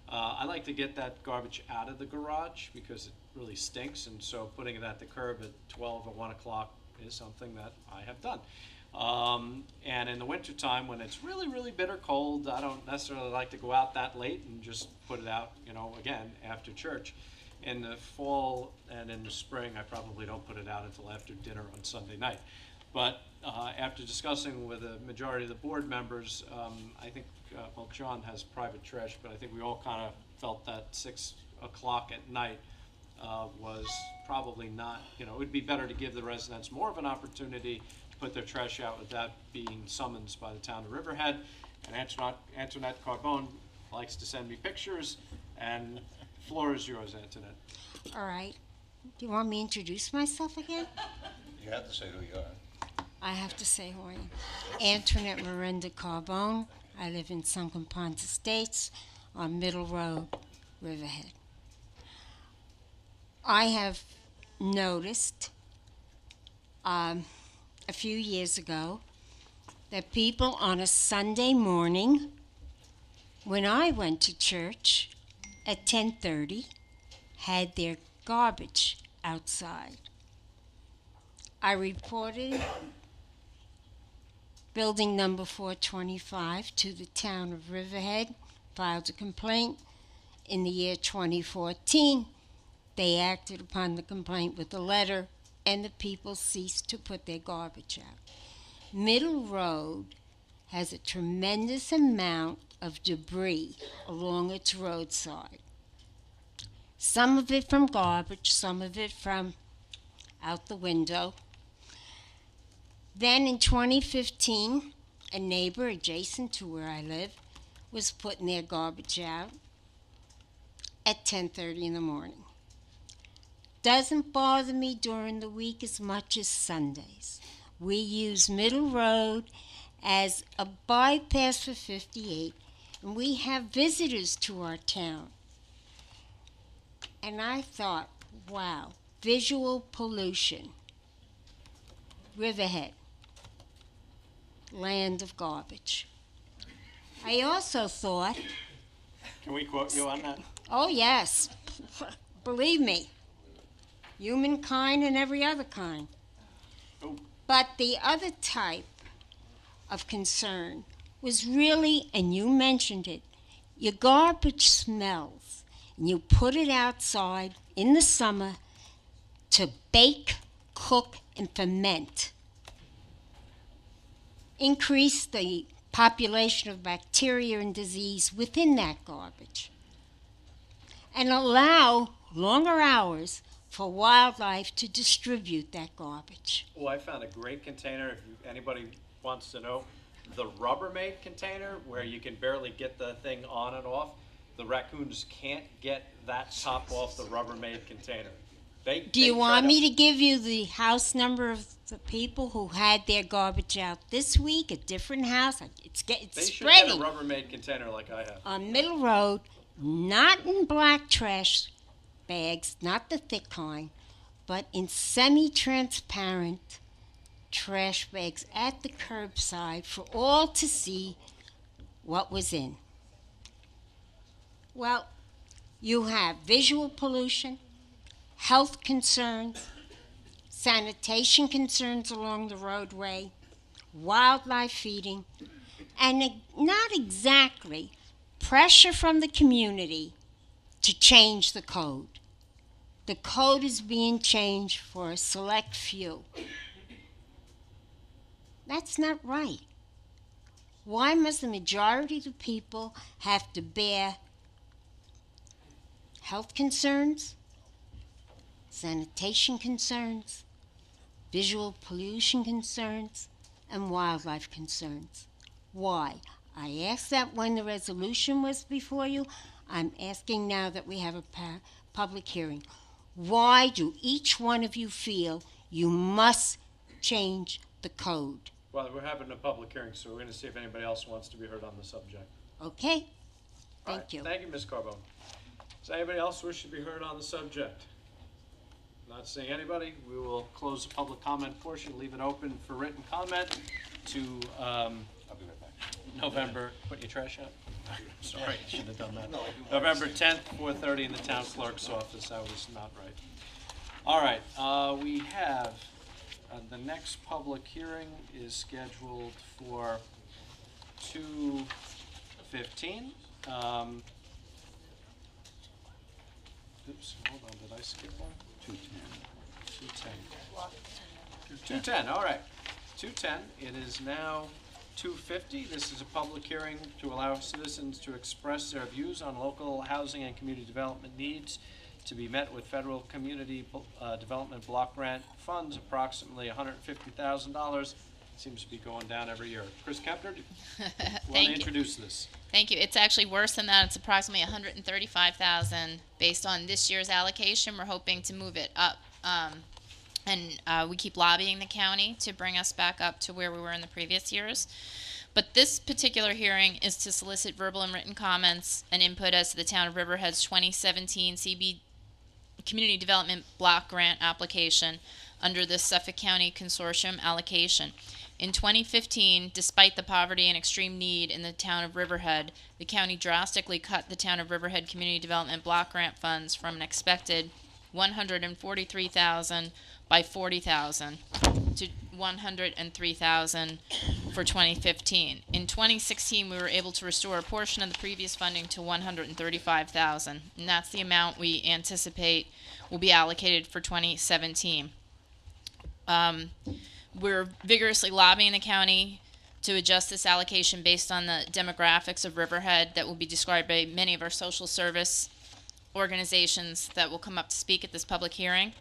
I like to get that garbage out of the garage because it really stinks, and so putting it at the curb at 12 or 1 o'clock is something that I have done. And in the wintertime, when it's really, really bitter cold, I don't necessarily like to go out that late and just put it out, again, after church. In the fall and in the spring, I probably don't put it out until after dinner on Sunday night. But after discussing with a majority of the board members, I think, John has private trash, but I think we all kind of felt that 6 o'clock at night was probably not, it would be better to give the residents more of an opportunity to put their trash out without being summoned by the town of Riverhead. And Antoinette Carbone likes to send me pictures, and the floor is yours, Antoinette. All right. Do you want me to introduce myself again? You have to say who you are. I have to say who I am. Antoinette Miranda Carbone. I live in Sunken Ponds Estates on Middle Road, Riverhead. I have noticed a few years ago that people on a Sunday morning, when I went to church at 10:30, had their garbage outside. I reported building number 425 to the town of Riverhead, filed a complaint. In the year 2014, they acted upon the complaint with a letter, and the people ceased to put their garbage out. Middle Road has a tremendous amount of debris along its roadside. Some of it from garbage, some of it from out the window. Then in 2015, a neighbor adjacent to where I live was putting their garbage out at 10:30 in the morning. Doesn't bother me during the week as much as Sundays. We use Middle Road as a bypass for 58, and we have visitors to our town. And I thought, wow, visual pollution. Riverhead, land of garbage. I also thought, Can we quote you on that? oh yes, believe me, humankind and every other kind. Oh. But the other type of concern was really, and you mentioned it, your garbage smells, and you put it outside in the summer to bake, cook, and ferment. Increase the population of bacteria and disease within that garbage. And allow longer hours for wildlife to distribute that garbage. Oh, I found a great container, if anybody wants to know. The Rubbermaid container, where you can barely get the thing on and off. The raccoons can't get that top off the Rubbermaid container. Do you want me to give you the house number of the people who had their garbage out this week? A different house? It's They should spreading. get a Rubbermaid container like I have. On Middle Road, not in black trash bags, not the thick kind, but in semi-transparent trash bags at the curbside for all to see what was in. Well, you have visual pollution, health concerns, sanitation concerns along the roadway, wildlife feeding, and not exactly pressure from the community to change the code. The code is being changed for a select few. That's not right. Why must the majority of the people have to bear health concerns, sanitation concerns, visual pollution concerns, and wildlife concerns? Why? I asked that when the resolution was before you. I'm asking now that we have a public hearing. Why do each one of you feel you must change the code? Well, we're having a public hearing, so we're going to see if anybody else wants to be heard on the subject. Okay? All Thank right. you. Thank you, Ms. Carbone. Does anybody else wish to be heard on the subject? Not seeing anybody, we will close the public comment portion, leave it open for written comment to I'll be right back. November, put your trash out? Sorry, I should have done that. November 10th, 4:30 in the town clerk's office, that was not right. All right, we have, the next public hearing is scheduled for 2:15. Oops, hold on, did I skip one? 2:10, all right. 2:10, it is now 2:50. This is a public hearing to allow citizens to express their views on local housing and community development needs to be met with federal community development block grant funds, approximately $150,000. Seems to be going down every year. Chris Kempner, want to introduce this? Thank you. It's actually worse than that. It's approximately $135,000 based on this year's allocation. We're hoping to move it up. And we keep lobbying the county to bring us back up to where we were in the previous years. But this particular hearing is to solicit verbal and written comments and input as to the Town of Riverhead's 2017 CB Community Development Block Grant application under the Suffolk County Consortium allocation. In 2015, despite the poverty and extreme need in the Town of Riverhead, the county drastically cut the Town of Riverhead Community Development Block Grant funds from an expected $143,000 by $40,000 to $103,000 for 2015. In 2016, we were able to restore a portion of the previous funding to $135,000, and that's the amount we anticipate will be allocated for 2017. We're vigorously lobbying the county to adjust this allocation based on the demographics of Riverhead that will be described by many of our social service organizations that will come up to speak at this public hearing.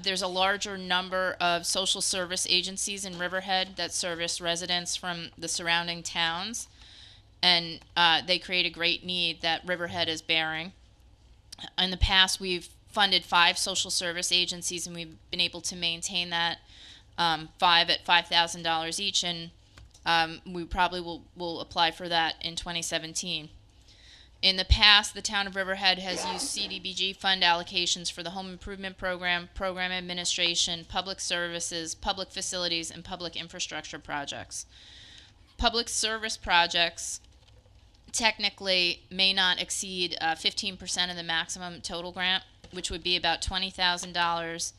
There's a larger number of social service agencies in Riverhead that service residents from the surrounding towns, and they create a great need that Riverhead is bearing. In the past, we've funded 5 social service agencies, and we've been able to maintain that 5 at $5,000 each, and we probably will apply for that in 2017. In the past, the Town of Riverhead has used CDBG fund allocations for the home improvement program, program administration, public services, public facilities, and public infrastructure projects. Public service projects technically may not exceed 15% of the maximum total grant, which would be about $20,000,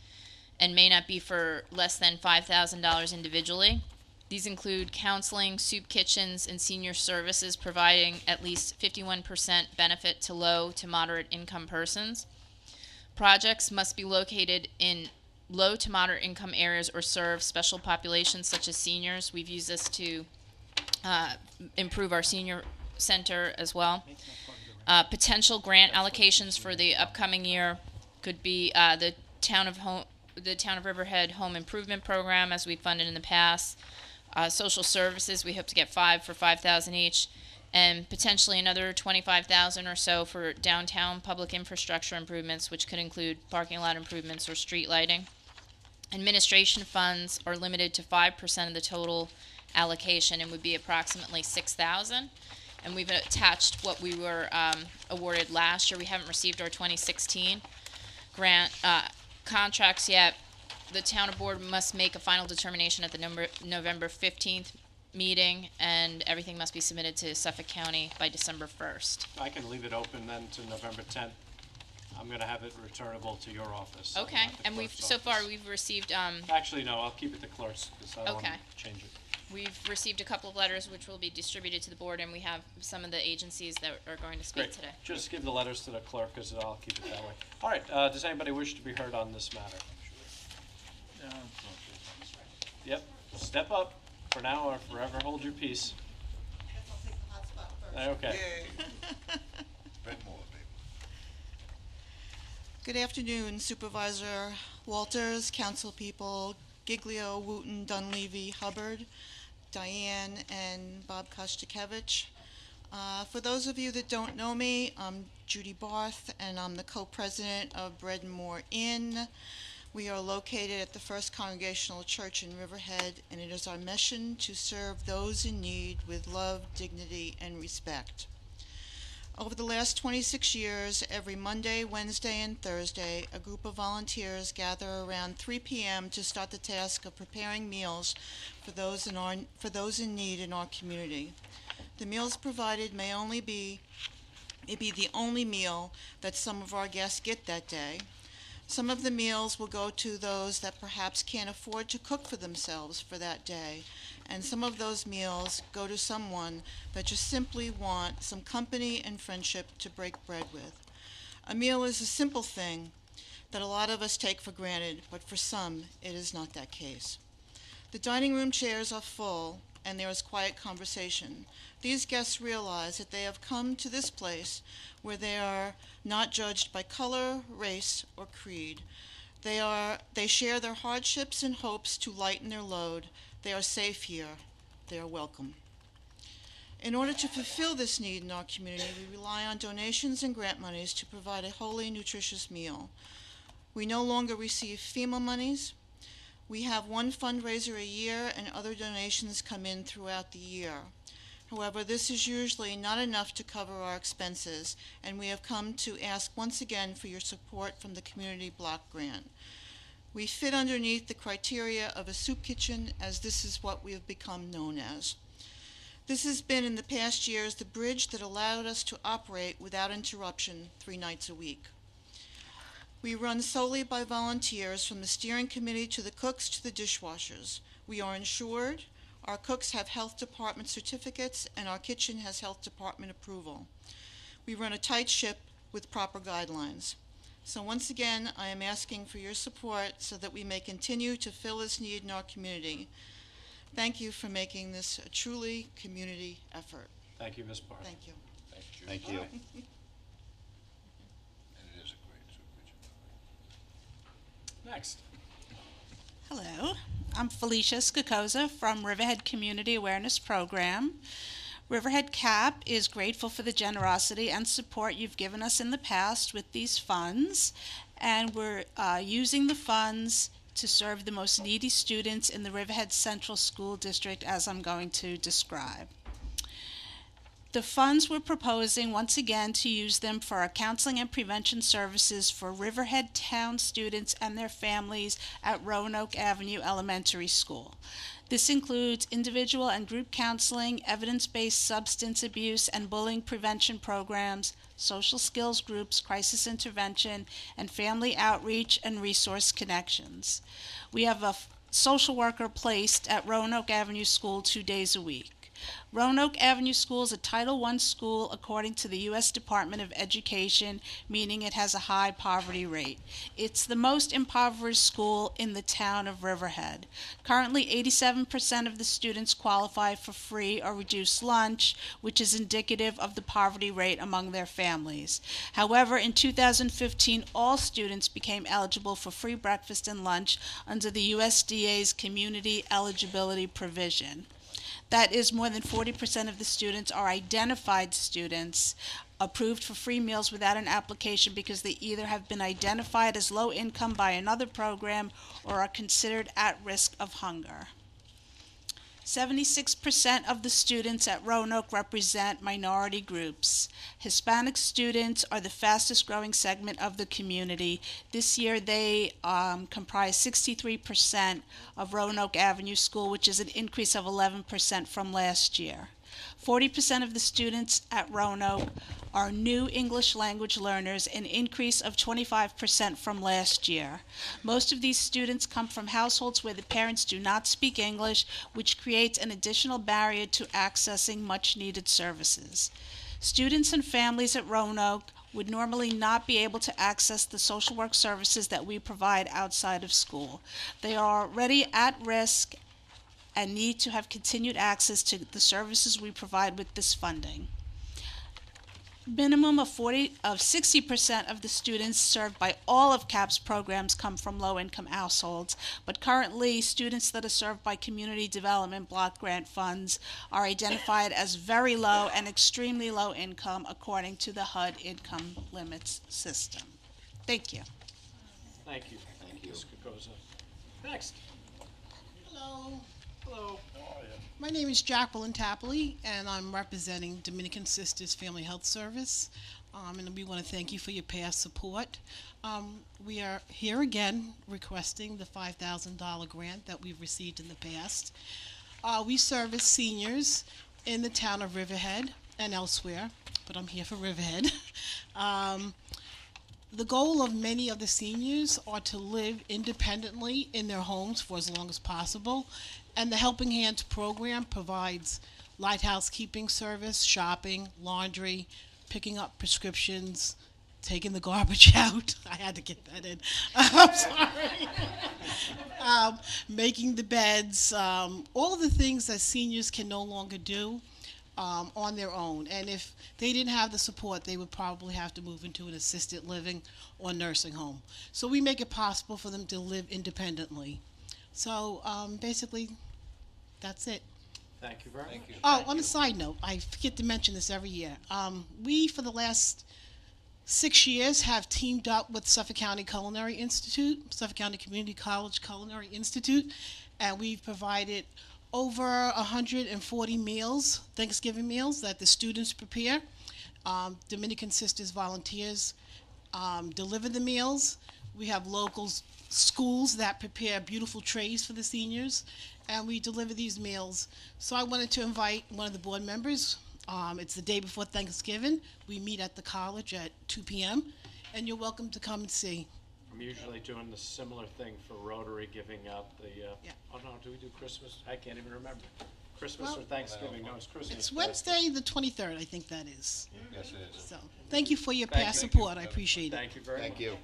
and may not be for less than $5,000 individually. These include counseling, soup kitchens, and senior services providing at least 51% benefit to low to moderate income persons. Projects must be located in low to moderate income areas or serve special populations such as seniors. We've used this to improve our senior center as well. Potential grant allocations for the upcoming year could be the Town of Riverhead Home Improvement Program, as we've funded in the past. Social services, we hope to get 5 for $5,000 each, and potentially another $25,000 or so for downtown public infrastructure improvements, which could include parking lot improvements or street lighting. Administration funds are limited to 5% of the total allocation and would be approximately $6,000. And we've attached what we were awarded last year. We haven't received our 2016 grant contracts yet. The town board must make a final determination at the November 15th meeting, and everything must be submitted to Suffolk County by December 1st. I can leave it open then to November 10th. I'm going to have it returnable to your office. Okay, not the and clerk's so far office. we've received, Actually, no, I'll keep it to clerk's because I don't want Okay. to change it. We've received a couple of letters which will be distributed to the board, and we have some of the agencies that are going to speak Great. today. Just give the letters to the clerk, because I'll keep it that way. All right, does anybody wish to be heard on this matter? Yep, step up for now or forever hold your peace. Okay. Good afternoon, Supervisor Walters, council people, Giglio, Wooten, Dunleavy, Hubbard, Diane, and Bob Kostakevich. For those of you that don't know me, I'm Judy Barth, and I'm the co-president of Bread and More Inn. We are located at the First Congregational Church in Riverhead, and it is our mission to serve those in need with love, dignity, and respect. Over the last 26 years, every Monday, Wednesday, and Thursday, a group of volunteers gather around 3 p.m. to start the task of preparing meals for those in need in our community. The meals provided may be the only meal that some of our guests get that day. Some of the meals will go to those that perhaps can't afford to cook for themselves for that day, and some of those meals go to someone that just simply want some company and friendship to break bread with. A meal is a simple thing that a lot of us take for granted, but for some, it is not that case. The dining room chairs are full, and there is quiet conversation. These guests realize that they have come to this place where they are not judged by color, race, or creed. They share their hardships and hopes to lighten their load. They are safe here. They are welcome. In order to fulfill this need in our community, we rely on donations and grant monies to provide a wholly nutritious meal. We no longer receive FEMA monies. We have one fundraiser a year, and other donations come in throughout the year. However, this is usually not enough to cover our expenses, and we have come to ask once again for your support from the Community Block Grant. We fit underneath the criteria of a soup kitchen, as this is what we have become known as. This has been in the past years the bridge that allowed us to operate without interruption 3 nights a week. We run solely by volunteers, from the steering committee to the cooks to the dishwashers. We are insured. Our cooks have health department certificates, and our kitchen has health department approval. We run a tight ship with proper guidelines. So once again, I am asking for your support so that we may continue to fill this need in our community. Thank you for making this a truly community effort. Thank you, Ms. Barth. Thank you. Thank you. Next. Hello, I'm Felicia Skakoza from Riverhead Community Awareness Program. Riverhead CAP is grateful for the generosity and support you've given us in the past with these funds, and we're using the funds to serve the most needy students in the Riverhead Central School District, as I'm going to describe. The funds we're proposing, once again, to use them for our counseling and prevention services for Riverhead Town students and their families at Roanoke Avenue Elementary School. This includes individual and group counseling, evidence-based substance abuse and bullying prevention programs, social skills groups, crisis intervention, and family outreach and resource connections. We have a social worker placed at Roanoke Avenue School 2 days a week. Roanoke Avenue School is a Title I school according to the U.S. Department of Education, meaning it has a high poverty rate. It's the most impoverished school in the town of Riverhead. Currently, 87% of the students qualify for free or reduced lunch, which is indicative of the poverty rate among their families. However, in 2015, all students became eligible for free breakfast and lunch under the USDA's Community Eligibility Provision. That is, more than 40% of the students are identified students approved for free meals without an application because they either have been identified as low income by another program or are considered at risk of hunger. 76% of the students at Roanoke represent minority groups. Hispanic students are the fastest growing segment of the community. This year they comprise 63% of Roanoke Avenue School, which is an increase of 11% from last year. 40% of the students at Roanoke are new English language learners, an increase of 25% from last year. Most of these students come from households where the parents do not speak English, which creates an additional barrier to accessing much-needed services. Students and families at Roanoke would normally not be able to access the social work services that we provide outside of school. They are already at risk and need to have continued access to the services we provide with this funding. Minimum of 60% of the students served by all of CAP's programs come from low-income households, but currently students that are served by community development block grant funds are identified as very low and extremely low income according to the HUD income limits system. Thank you. Thank you. Thank you. Ms. Kokoza. Next. Hello. Hello. My name is Jacqueline Tapley, and I'm representing Dominican Sisters Family Health Service. And we want to thank you for your past support. We are here again requesting the $5,000 grant that we've received in the past. We service seniors in the town of Riverhead and elsewhere, but I'm here for Riverhead. The goal of many of the seniors are to live independently in their homes for as long as possible, and the Helping Hands program provides lighthouse keeping service, shopping, laundry, picking up prescriptions, taking the garbage out. I had to get that in. I'm sorry. Making the beds, all the things that seniors can no longer do on their own. And if they didn't have the support, they would probably have to move into an assisted living or nursing home. So we make it possible for them to live independently. So basically, that's it. Thank you very much. Oh, on a side note, I forget to mention this every year. We, for the last 6 years, have teamed up with Suffolk County Culinary Institute, Suffolk County Community College Culinary Institute, and we've provided over 140 meals, Thanksgiving meals, that the students prepare. Dominican Sisters volunteers deliver the meals. We have local schools that prepare beautiful trays for the seniors, and we deliver these meals. So I wanted to invite one of the board members. It's the day before Thanksgiving. We meet at the college at 2 p.m., and you're welcome to come and see. I'm usually doing the similar thing for Rotary, giving out the, oh no, do we do Christmas? I can't even remember. Christmas or Thanksgiving? No, it's Christmas. It's Wednesday, the 23rd, I think that is. Yes, it is. So, thank you for your Thank past you. support. I appreciate it. Thank you very much. Thank you.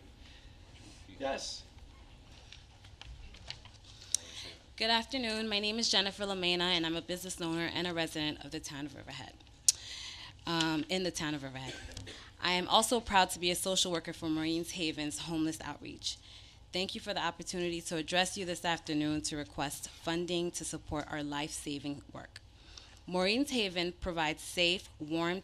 Yes. Good afternoon. My name is Jennifer Lamena, and I'm a business owner and a resident of the town of Riverhead, in the town of Riverhead. I am also proud to be a social worker for Maureen's Haven's Homeless Outreach. Thank you for the opportunity to address you this afternoon to request funding to support our life-saving work. Maureen's Haven provides safe, warm,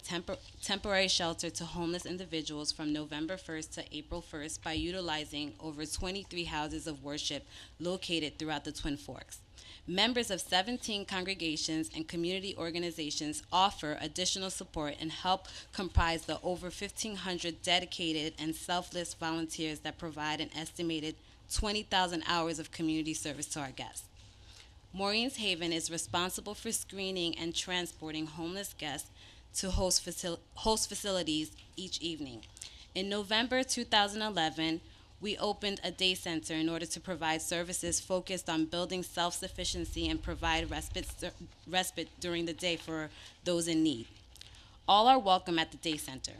temporary shelter to homeless individuals from November 1st to April 1st by utilizing over 23 houses of worship located throughout the Twin Forks. Members of 17 congregations and community organizations offer additional support and help comprise the over 1,500 dedicated and selfless volunteers that provide an estimated 20,000 hours of community service to our guests. Maureen's Haven is responsible for screening and transporting homeless guests to host facilities each evening. In November 2011, we opened a day center in order to provide services focused on building self-sufficiency and provide respite during the day for those in need. All are welcome at the day center.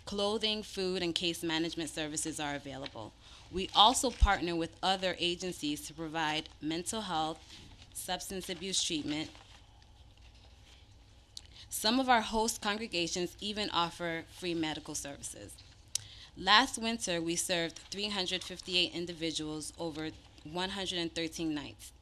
Clothing, food, and case management services are available. We also partner with other agencies to provide mental health, substance abuse treatment. Some of our host congregations even offer free medical services. Last winter, we served 358 individuals over 113 nights.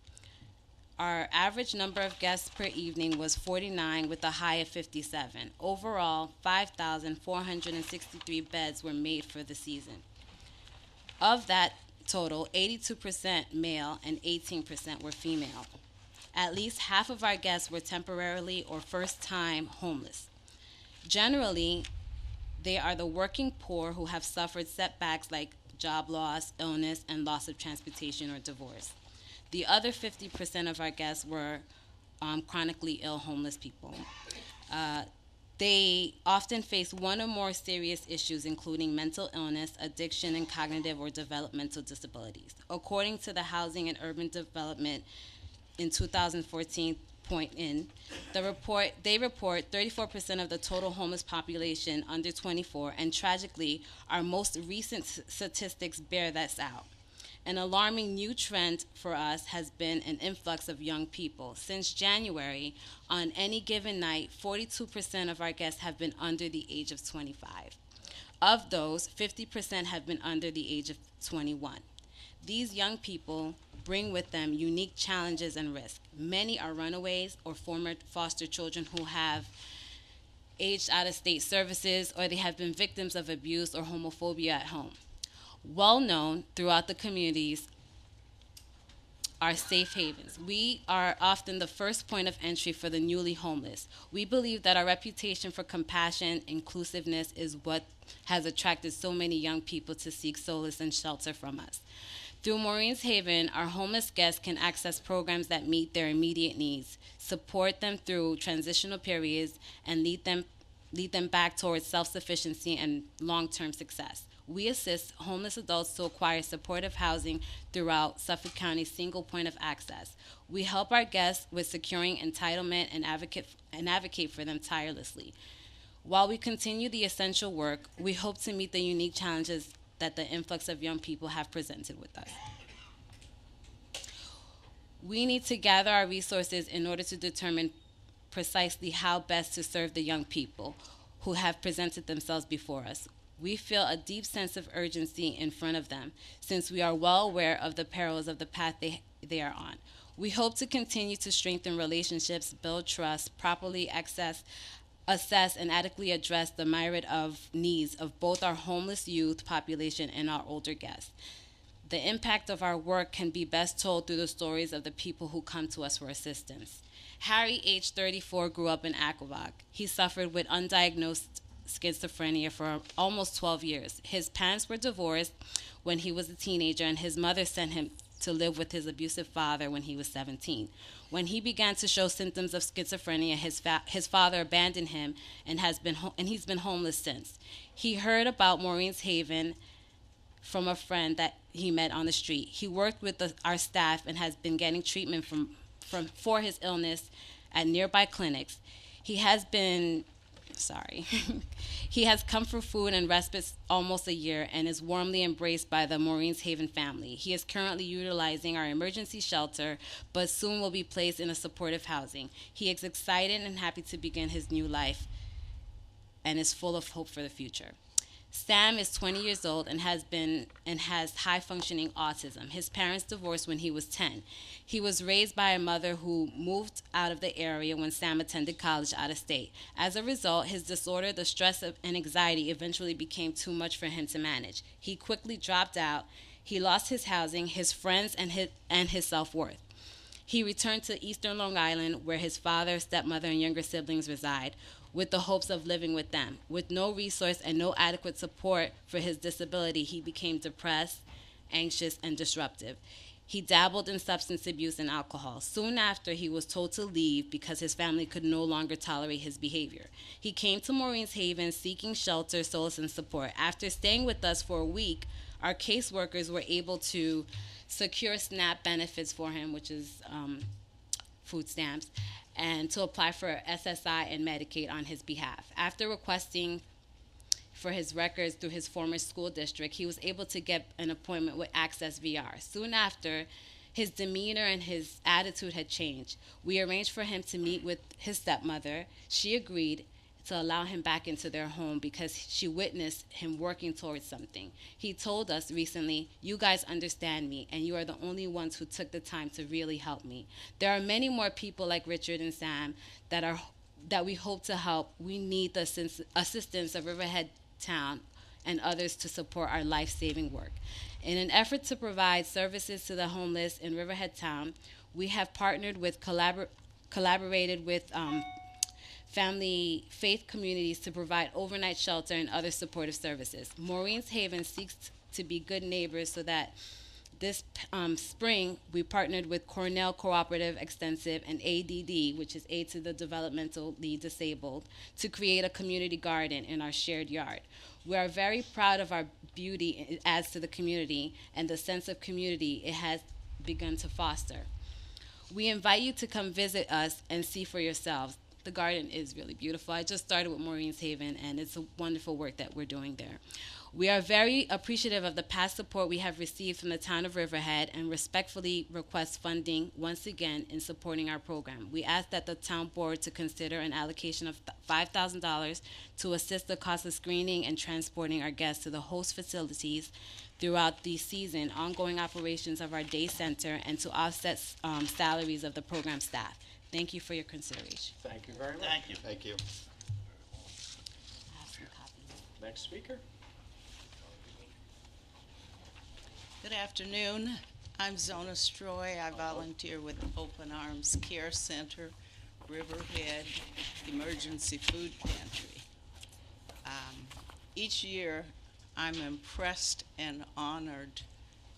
Our average number of guests per evening was 49 with a high of 57. Overall, 5,463 beds were made for the season. Of that total, 82% male and 18% were female. At least half of our guests were temporarily or first-time homeless. Generally, they are the working poor who have suffered setbacks like job loss, illness, and loss of transportation or divorce. The other 50% of our guests were chronically ill homeless people. They often face one or more serious issues, including mental illness, addiction, and cognitive or developmental disabilities. According to the Housing and Urban Development in 2014 point in they report 34% of the total homeless population under 24, and tragically, our most recent statistics bear this out. An alarming new trend for us has been an influx of young people. Since January, on any given night, 42% of our guests have been under the age of 25. Of those, 50% have been under the age of 21. These young people bring with them unique challenges and risks. Many are runaways or former foster children who have aged out of state services, or they have been victims of abuse or homophobia at home. Well known throughout the communities are safe havens. We are often the first point of entry for the newly homeless. We believe that our reputation for compassion, inclusiveness is what has attracted so many young people to seek solace and shelter from us. Through Maureen's Haven, our homeless guests can access programs that meet their immediate needs, support them through transitional periods, and lead them back towards self-sufficiency and long-term success. We assist homeless adults to acquire supportive housing throughout Suffolk County's single point of access. We help our guests with securing entitlement and advocate for them tirelessly. While we continue the essential work, we hope to meet the unique challenges that the influx of young people have presented with us. We need to gather our resources in order to determine precisely how best to serve the young people who have presented themselves before us. We feel a deep sense of urgency in front of them, since we are well aware of the perils of the path they are on. We hope to continue to strengthen relationships, build trust, properly assess, and adequately address the myriad of needs of both our homeless youth population and our older guests. The impact of our work can be best told through the stories of the people who come to us for assistance. Harry, age 34, grew up in Aquabog. He suffered with undiagnosed schizophrenia for almost 12 years. His parents were divorced when he was a teenager, and his mother sent him to live with his abusive father when he was 17. When he began to show symptoms of schizophrenia, his father abandoned him and he's been homeless since. He heard about Maureen's Haven from a friend that he met on the street. He worked with our staff and has been getting treatment for his illness at nearby clinics. He has come for food and respite almost a year and is warmly embraced by the Maureen's Haven family. He is currently utilizing our emergency shelter, but soon will be placed in a supportive housing. He is excited and happy to begin his new life and is full of hope for the future. Sam is 20 years old and has high-functioning autism. His parents divorced when he was 10. He was raised by a mother who moved out of the area when Sam attended college out of state. As a result, his disorder, the stress and anxiety eventually became too much for him to manage. He quickly dropped out. He lost his housing, his friends, and his self-worth. He returned to Eastern Long Island, where his father, stepmother, and younger siblings reside, with the hopes of living with them. With no resource and no adequate support for his disability, he became depressed, anxious, and disruptive. He dabbled in substance abuse and alcohol. Soon after, he was told to leave because his family could no longer tolerate his behavior. He came to Maureen's Haven seeking shelter, solace, and support. After staying with us for a week, our caseworkers were able to secure SNAP benefits for him, which is food stamps, and to apply for SSI and Medicaid on his behalf. After requesting for his records through his former school district, he was able to get an appointment with Access VR. Soon after, his demeanor and his attitude had changed. We arranged for him to meet with his stepmother. She agreed to allow him back into their home because she witnessed him working towards something. He told us recently, "You guys understand me, and you are the only ones who took the time to really help me." There are many more people like Richard and Sam that we hope to help. We need the assistance of Riverhead Town and others to support our life-saving work. In an effort to provide services to the homeless in Riverhead Town, we have partnered with, collaborated with family faith communities to provide overnight shelter and other supportive services. Maureen's Haven seeks to be good neighbors so that This spring, we partnered with Cornell Cooperative Extensive and ADD, which is Aid to the Developmentally Disabled, to create a community garden in our shared yard. We are very proud of our beauty it adds to the community and the sense of community it has begun to foster. We invite you to come visit us and see for yourselves. The garden is really beautiful. I just started with Maureen's Haven, and it's a wonderful work that we're doing there. We are very appreciative of the past support we have received from the town of Riverhead and respectfully request funding once again in supporting our program. We ask that the town board to consider an allocation of $5,000 to assist the cost of screening and transporting our guests to the host facilities throughout the season, ongoing operations of our day center, and to offset salaries of the program staff. Thank you for your consideration. Thank you very much. Thank you. Thank you. Next speaker. Good afternoon. I'm Zona Stroy. I volunteer with Open Arms Care Center, Riverhead Emergency Food Pantry. Each year, I'm impressed and honored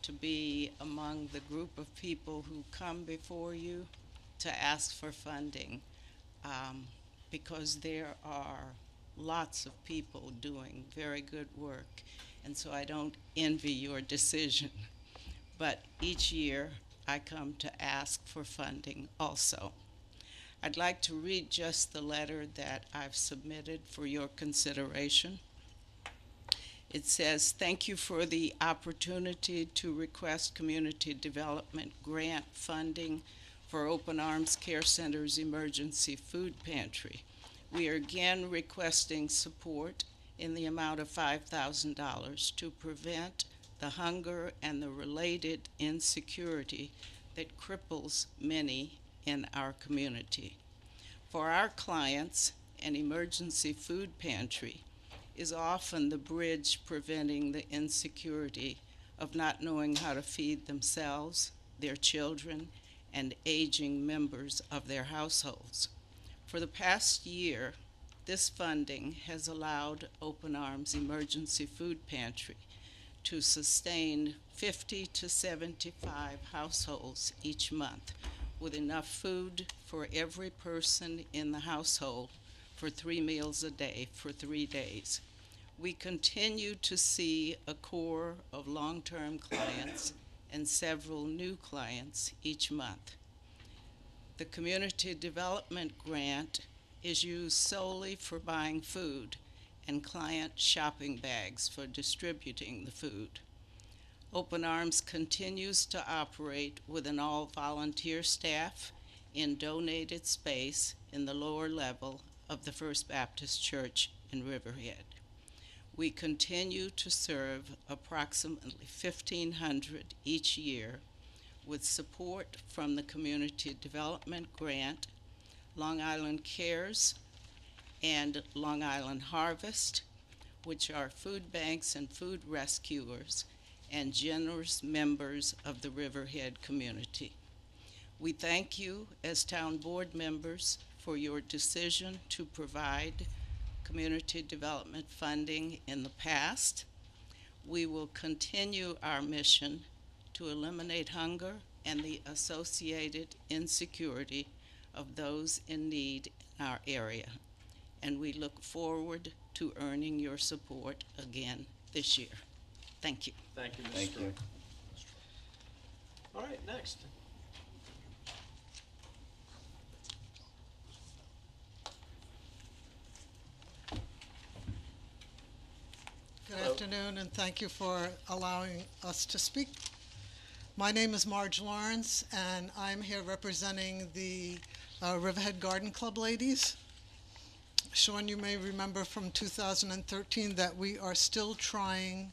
to be among the group of people who come before you to ask for funding, because there are lots of people doing very good work, and so I don't envy your decision. But each year I come to ask for funding also. I'd like to read just the letter that I've submitted for your consideration. It says, "Thank you for the opportunity to request community development grant funding for Open Arms Care Center's emergency food pantry. We are again requesting support in the amount of $5,000 to prevent the hunger and the related insecurity that cripples many in our community. For our clients, an emergency food pantry is often the bridge preventing the insecurity of not knowing how to feed themselves, their children, and aging members of their households. For the past year, this funding has allowed Open Arms Emergency Food Pantry to sustain 50 to 75 households each month with enough food for every person in the household for 3 meals a day for 3 days. We continue to see a core of long-term clients and several new clients each month. The community development grant is used solely for buying food and client shopping bags for distributing the food. Open Arms continues to operate with an all-volunteer staff in donated space in the lower level of the First Baptist Church in Riverhead. We continue to serve approximately 1,500 each year with support from the Community Development Grant, Long Island Cares, and Long Island Harvest, which are food banks and food rescuers and generous members of the Riverhead community. We thank you as town board members for your decision to provide community development funding in the past. We will continue our mission to eliminate hunger and the associated insecurity of those in need in our area. And we look forward to earning your support again this year. Thank you. Thank you, Ms. Thank Stroy. you. All right, next. Good Hello. afternoon, and thank you for allowing us to speak. My name is Marge Lawrence, and I'm here representing the Riverhead Garden Club ladies. Sean, you may remember from 2013 that we are still trying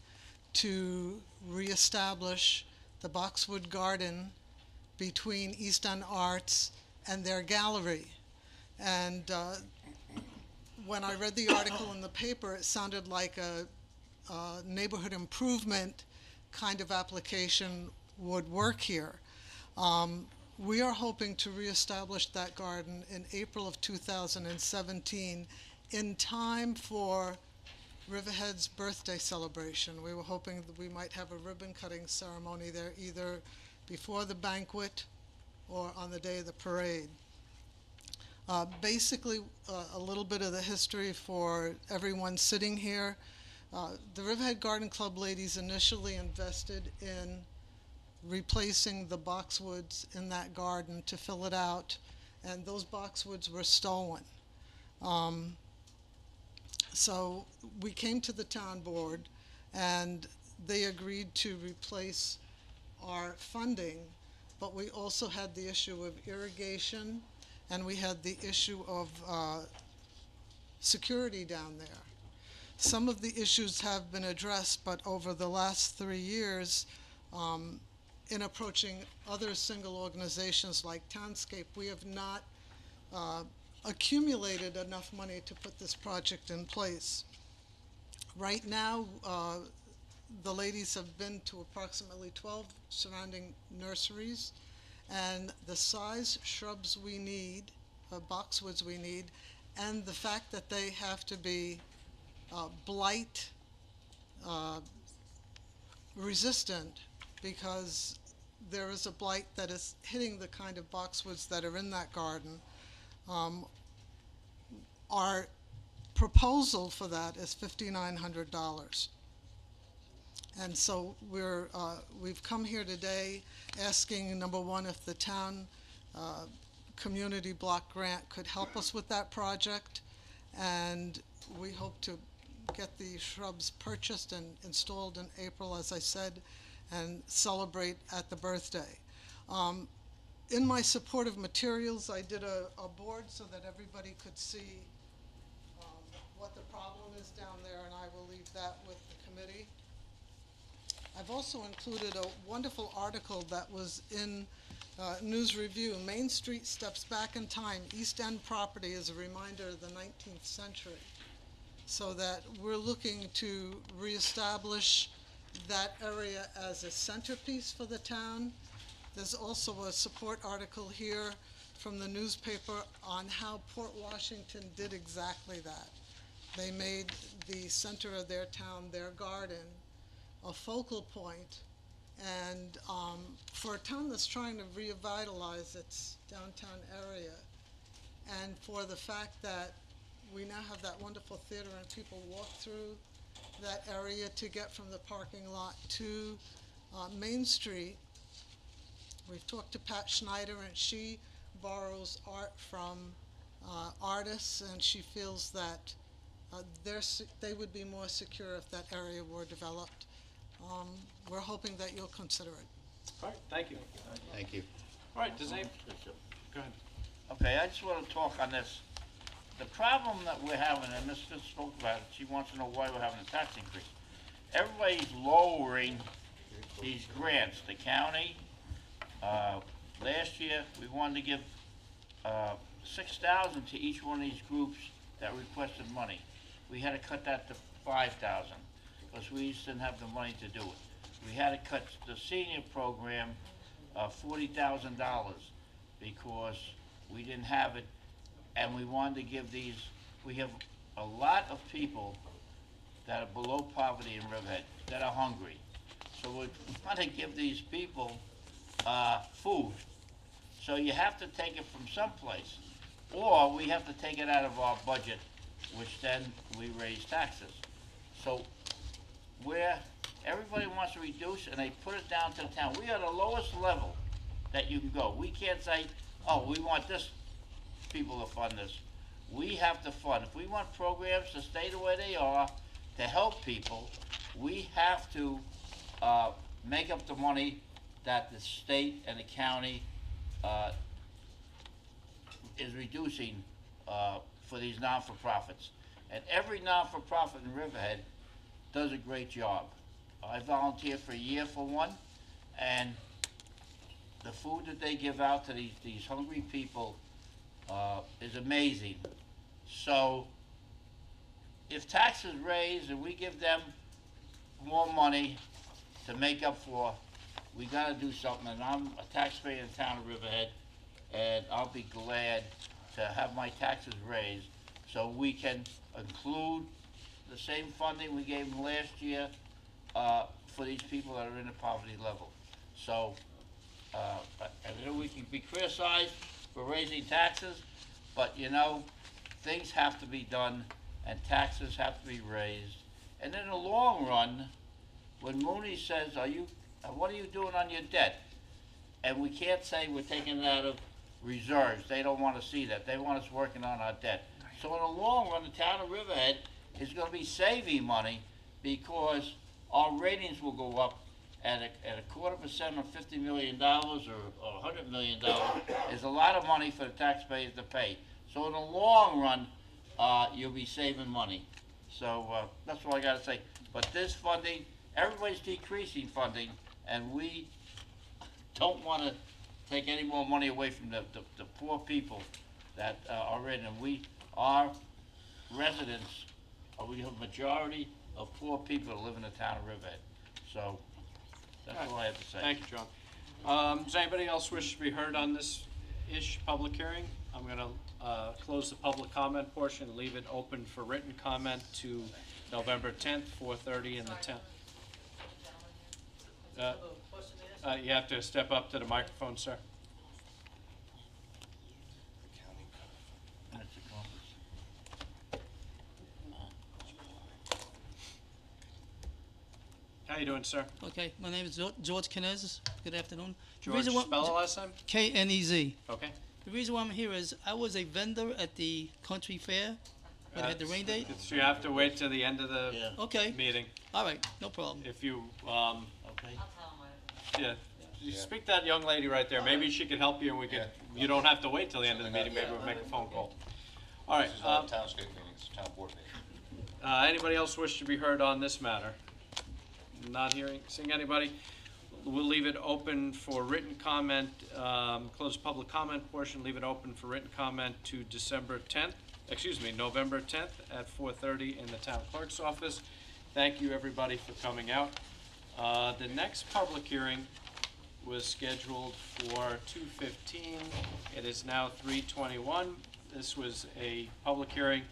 to reestablish the Boxwood Garden between East End Arts and their gallery. And when I read the article in the paper, it sounded like a neighborhood improvement kind of application would work here. We are hoping to reestablish that garden in April of 2017 in time for Riverhead's birthday celebration. We were hoping that we might have a ribbon cutting ceremony there either before the banquet or on the day of the parade. Basically, a little bit of the history for everyone sitting here. The Riverhead Garden Club ladies initially invested in replacing the boxwoods in that garden to fill it out, and those boxwoods were stolen. So we came to the town board, and they agreed to replace our funding, but we also had the issue of irrigation, and we had the issue of security down there. Some of the issues have been addressed, but over the last 3 years, in approaching other single organizations like Townscape, we have not accumulated enough money to put this project in place. Right now, the ladies have been to approximately 12 surrounding nurseries, and the size shrubs we need, boxwoods we need, and the fact that they have to be blight resistant, because there is a blight that is hitting the kind of boxwoods that are in that garden. Our proposal for that is $5,900. And so we've come here today asking, number one, if the town community block grant could help us with that project, and we hope to get the shrubs purchased and installed in April, as I said, and celebrate at the birthday. In my supportive materials, I did a board so that everybody could see what the problem is down there, and I will leave that with the committee. I've also included a wonderful article that was in News Review. Main Street Steps Back in Time, East End Property is a reminder of the 19th century. So that we're looking to reestablish that area as a centerpiece for the town. There's also a support article here from the newspaper on how Port Washington did exactly that. They made the center of their town, their garden, a focal point, and for a town that's trying to revitalize its downtown area, and for the fact that we now have that wonderful theater and people walk through that area to get from the parking lot to Main Street. We've talked to Pat Schneider, and she borrows art from artists, and she feels that they would be more secure if that area were developed. We're hoping that you'll consider it. All right, thank you. Thank you. All right, does any, go ahead. Okay, I just want to talk on this. The problem that we're having, and Ms. Smith spoke about it, she wants to know why we're having a tax increase. Everybody's lowering these grants. The county, last year, we wanted to give $6,000 to each one of these groups that requested money. We had to cut that to $5,000 because we just didn't have the money to do it. We had to cut the senior program $40,000 because we didn't have it, and we wanted to give these. We have a lot of people that are below poverty in Riverhead that are hungry. So we want to give these people food. So you have to take it from someplace, or we have to take it out of our budget, which then we raise taxes. So where everybody wants to reduce and they put it down to the town, we are the lowest level that you can go. We can't say, oh, we want this people to fund this. We have to fund. If we want programs to stay the way they are, to help people, we have to make up the money that the state and the county is reducing for these non-for-profits. And every non-for-profit in Riverhead does a great job. I volunteered for a year for one, and the food that they give out to these hungry people is amazing. So if taxes raise and we give them more money to make up for, we gotta do something. And I'm a taxpayer in the town of Riverhead, and I'll be glad to have my taxes raised so we can include the same funding we gave them last year, for these people that are in the poverty level. So, I know we can be criticized for raising taxes, but you know, things have to be done and taxes have to be raised. And in the long run, when Mooney says, what are you doing on your debt? And we can't say we're taking it out of reserves. They don't want to see that. They want us working on our debt. So in the long run, the town of Riverhead is going to be saving money because our ratings will go up at a 0.25% or $50 million or $100 million is a lot of money for the taxpayers to pay. So in the long run, you'll be saving money. So that's all I got to say. But this funding, everybody's decreasing funding, and we don't want to take any more money away from the poor people that are in. And our residents, we have a majority of poor people that live in the town of Riverhead. So that's all I have to say. Thank you, John. Does anybody else wish to be heard on this public hearing? I'm going to close the public comment portion and leave it open for written comment to November 10th, 4:30 in the town. You have to step up to the microphone, sir. How you doing, sir? Okay, my name is George Knez. Good afternoon. George, spell it last time? Knez. Okay. The reason why I'm here is I was a vendor at the country fair when they had the rain date. So you have to wait till the end of the meeting. All right, no problem. If you, yeah, you speak to that young lady right there. Maybe she could help you, and we could. You don't have to wait till the end of the meeting. Maybe we'll make a phone call. All right. This is not a townscape meeting, it's a town board meeting. Anybody else wish to be heard on this matter? Not seeing anybody. We'll leave it open for written comment, close the public comment portion, leave it open for written comment to November 10th at 4:30 in the town clerk's office. Thank you, everybody, for coming out. The next public hearing was scheduled for 2:15. It is now 3:21. This was a public hearing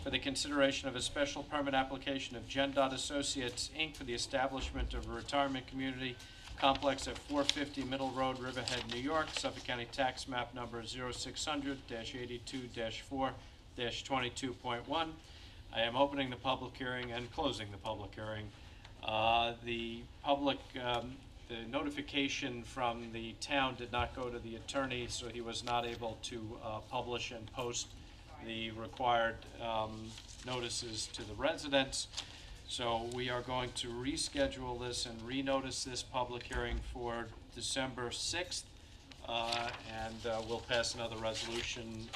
for the consideration of a special permit application of Gen. Associates, Inc. for the establishment of a retirement community complex at 450 Middle Road, Riverhead, New York, Suffolk County Tax Map Number 0600-82-4-22.1. I am opening the public hearing and closing the public hearing. The notification from the town did not go to the attorney, so he was not able to publish and post the required notices to the residents. So we are going to reschedule this and renotice this public hearing for December 6th, and we'll pass another resolution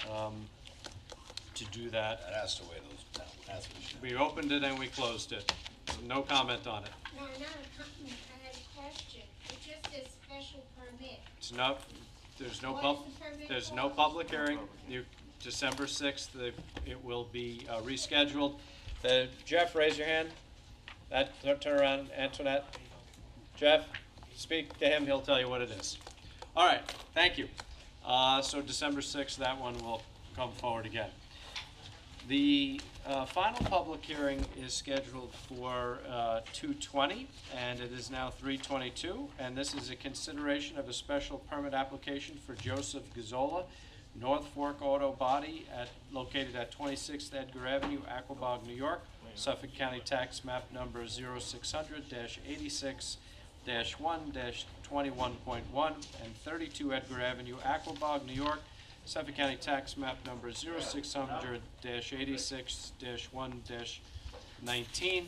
to do that. That has to weigh those down. We opened it and we closed it. No comment on it. No, not a comment, I had a question. It just says special permit. It's not, there's no What is the permit there's for? no public hearing. December 6th, it will be rescheduled. Jeff, raise your hand. Turn around, Antoinette. Jeff, speak to him, he'll tell you what it is. All right, thank you. So December 6th, that one will come forward again. The final public hearing is scheduled for 2:20, and it is now 3:22, and this is a consideration of a special permit application for Joseph Gazzola, North Fork Auto Body, located at 26th Edgar Avenue, Aquabog, New York, Suffolk County Tax Map Number 0600-86-1-21.1, and 32 Edgar Avenue, Aquabog, New York, Suffolk County Tax Map Number 0600-86-1-19.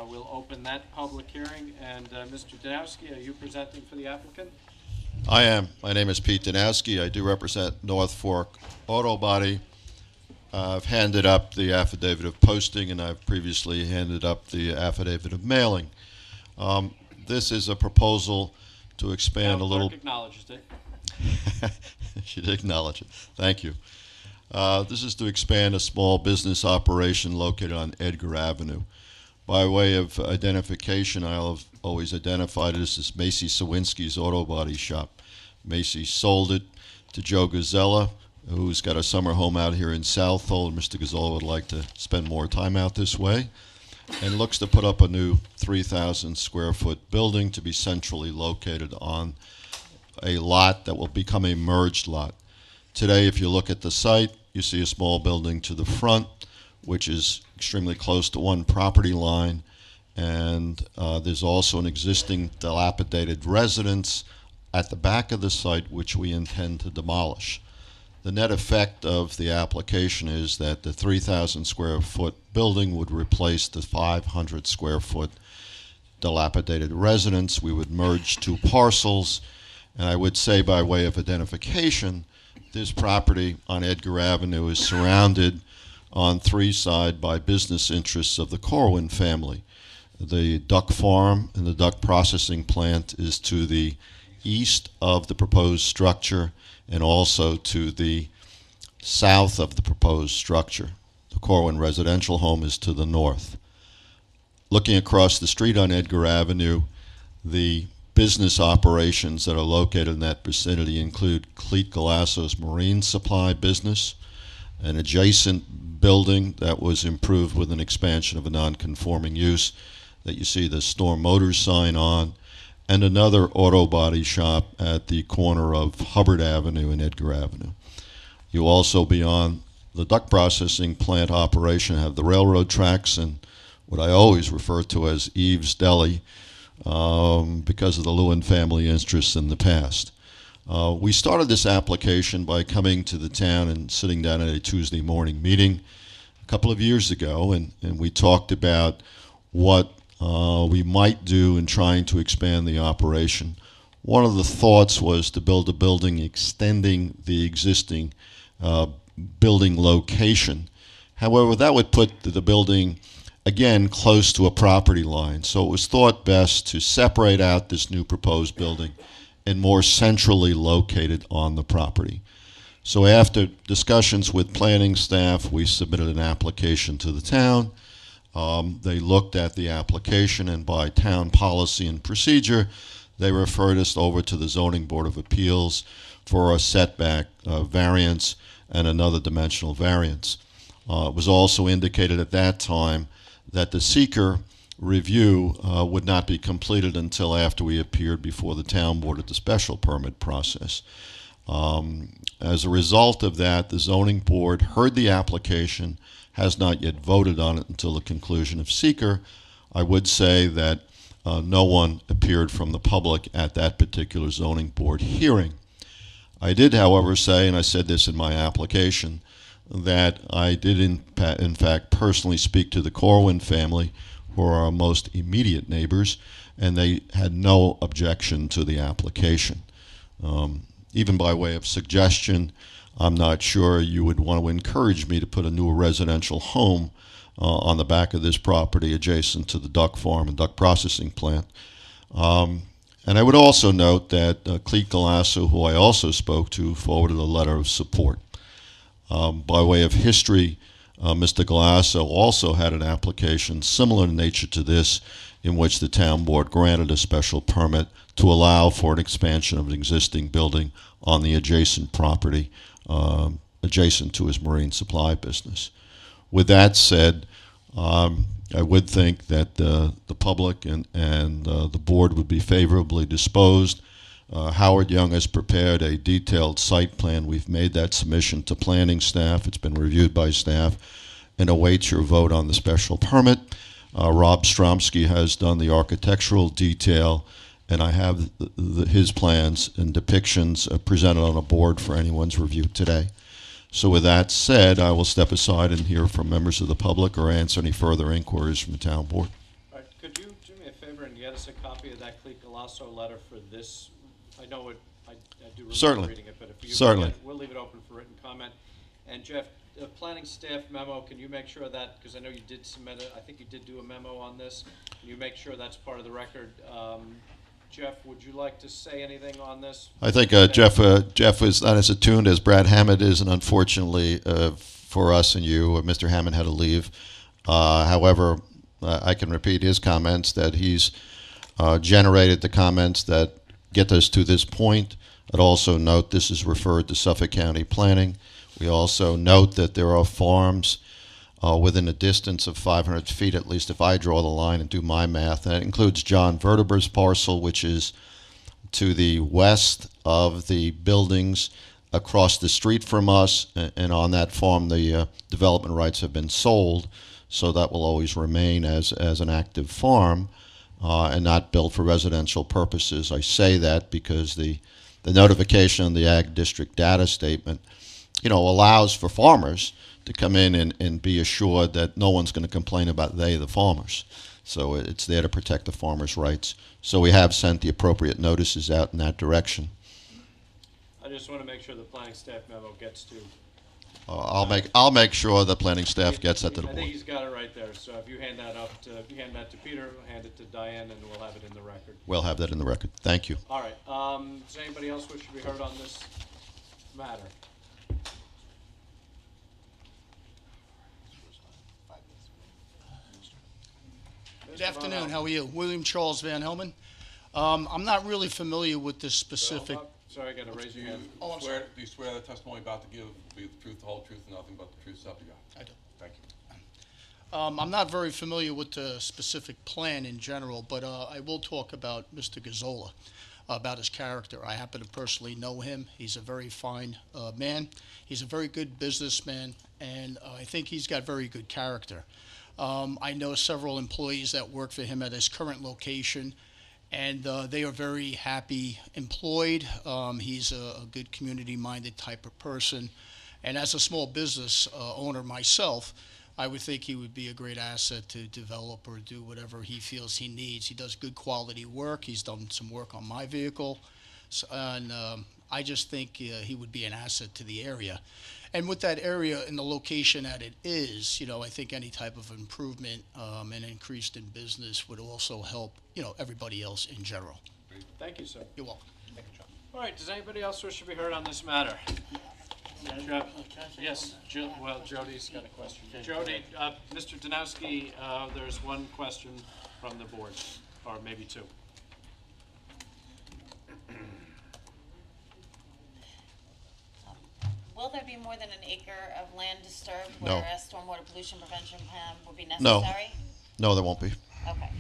We'll open that public hearing, and Mr. Danowski, are you presenting for the applicant? I am. My name is Pete Danowski. I do represent North Fork Auto Body. I've handed up the affidavit of posting, and I've previously handed up the affidavit of mailing. This is a proposal to expand a little. Clerk acknowledges it. She did acknowledge it. Thank you. This is to expand a small business operation located on Edgar Avenue. By way of identification, I'll have always identified this as Macy Sawinski's Auto Body Shop. Macy sold it to Joe Gazzella, who's got a summer home out here in Southold. Mr. Gazzola would like to spend more time out this way, and looks to put up a new 3,000 square foot building to be centrally located on a lot that will become a merged lot. Today, if you look at the site, you see a small building to the front, which is extremely close to one property line, and there's also an existing dilapidated residence at the back of the site, which we intend to demolish. The net effect of the application is that the 3,000 square foot building would replace the 500 square foot dilapidated residence. We would merge two parcels, and I would say by way of identification, this property on Edgar Avenue is surrounded on three sides by business interests of the Corwin family. The duck farm and the duck processing plant is to the east of the proposed structure and also to the south of the proposed structure. The Corwin residential home is to the north. Looking across the street on Edgar Avenue, the business operations that are located in that vicinity include Cleet Galasso's marine supply business, an adjacent building that was improved with an expansion of a non-conforming use that you see the Storm Motors sign on, and another auto body shop at the corner of Hubbard Avenue and Edgar Avenue. You also, beyond the duck processing plant operation, have the railroad tracks and what I always refer to as Eve's Deli, because of the Lewin family interests in the past. We started this application by coming to the town and sitting down at a Tuesday morning meeting a couple of years ago, and we talked about what we might do in trying to expand the operation. One of the thoughts was to build a building extending the existing building location. However, that would put the building again close to a property line. So it was thought best to separate out this new proposed building and more centrally located on the property. So after discussions with planning staff, we submitted an application to the town. They looked at the application, and by town policy and procedure, they referred us over to the Zoning Board of Appeals for a setback variance and another dimensional variance. It was also indicated at that time that the seeker review would not be completed until after we appeared before the town board at the special permit process. As a result of that, the zoning board heard the application, has not yet voted on it until the conclusion of seeker. I would say that no one appeared from the public at that particular zoning board hearing. I did, however, say, and I said this in my application, that I did in fact personally speak to the Corwin family, who are our most immediate neighbors, and they had no objection to the application. Even by way of suggestion, I'm not sure you would want to encourage me to put a new residential home on the back of this property adjacent to the duck farm and duck processing plant. And I would also note that Cleet Galasso, who I also spoke to, forwarded a letter of support. By way of history, Mr. Galasso also had an application similar in nature to this, in which the town board granted a special permit to allow for an expansion of an existing building on the adjacent property, adjacent to his marine supply business. With that said, I would think that the public and the board would be favorably disposed. Howard Young has prepared a detailed site plan. We've made that submission to planning staff. It's been reviewed by staff and awaits your vote on the special permit. Rob Stromsky has done the architectural detail, and I have his plans and depictions presented on a board for anyone's review today. So with that said, I will step aside and hear from members of the public or answer any further inquiries from the town board. All right, could you do me a favor and get us a copy of that Cleet Galasso letter for this? I know it, I do remember Certainly. reading it, but if you Certainly. we'll leave it open for written comment. And Jeff, the planning staff memo, can you make sure that, because I know you did submit it, I think you did do a memo on this. Can you make sure that's part of the record? Jeff, would you like to say anything on this? I think Jeff is not as attuned as Brad Hammond is, and unfortunately for us and you, Mr. Hammond had to leave. However, I can repeat his comments that he's generated the comments that get us to this point. I'd also note this is referred to Suffolk County Planning. We also note that there are farms within a distance of 500 feet, at least if I draw the line and do my math. And that includes John Verteber's parcel, which is to the west of the buildings across the street from us. And on that farm, the development rights have been sold, so that will always remain as an active farm and not built for residential purposes. I say that because the notification on the Ag District Data Statement, allows for farmers to come in and be assured that no one's going to complain about the farmers. So it's there to protect the farmers' rights. So we have sent the appropriate notices out in that direction. I just want to make sure the planning staff memo gets to. I'll make sure the planning staff gets that to the I think board. he's got it right there. So if you hand that to Peter, hand it to Diane, and we'll have it in the record. We'll have that in the record. Thank you. All right. Does anybody else wish to be heard on this matter? Good afternoon, how are you? William Charles Van Helman. I'm not really familiar with this specific. Sorry, I got to raise your hand. Oh, I'm sorry. Do you swear the testimony about to give will be the truth, the whole truth, and nothing but the truth, so help you God? I do. Thank you. I'm not very familiar with the specific plan in general, but I will talk about Mr. Gazzola, about his character. I happen to personally know him. He's a very fine man. He's a very good businessman, and I think he's got very good character. I know several employees that work for him at his current location, and they are very happy employed. He's a good community-minded type of person. And as a small business owner myself, I would think he would be a great asset to develop or do whatever he feels he needs. He does good quality work. He's done some work on my vehicle. And I just think he would be an asset to the area. And with that area and the location that it is, I think any type of improvement and increase in business would also help, everybody else in general. Thank you, sir. You're welcome. All right. Does anybody else wish to be heard on this matter? Yes, Jody's got a question. Jody, Mr. Danowski, there's one question from the board, or maybe two. Will there be more than an acre of land disturbed No. where a stormwater pollution prevention plan would be No. necessary? No, there won't be. Okay.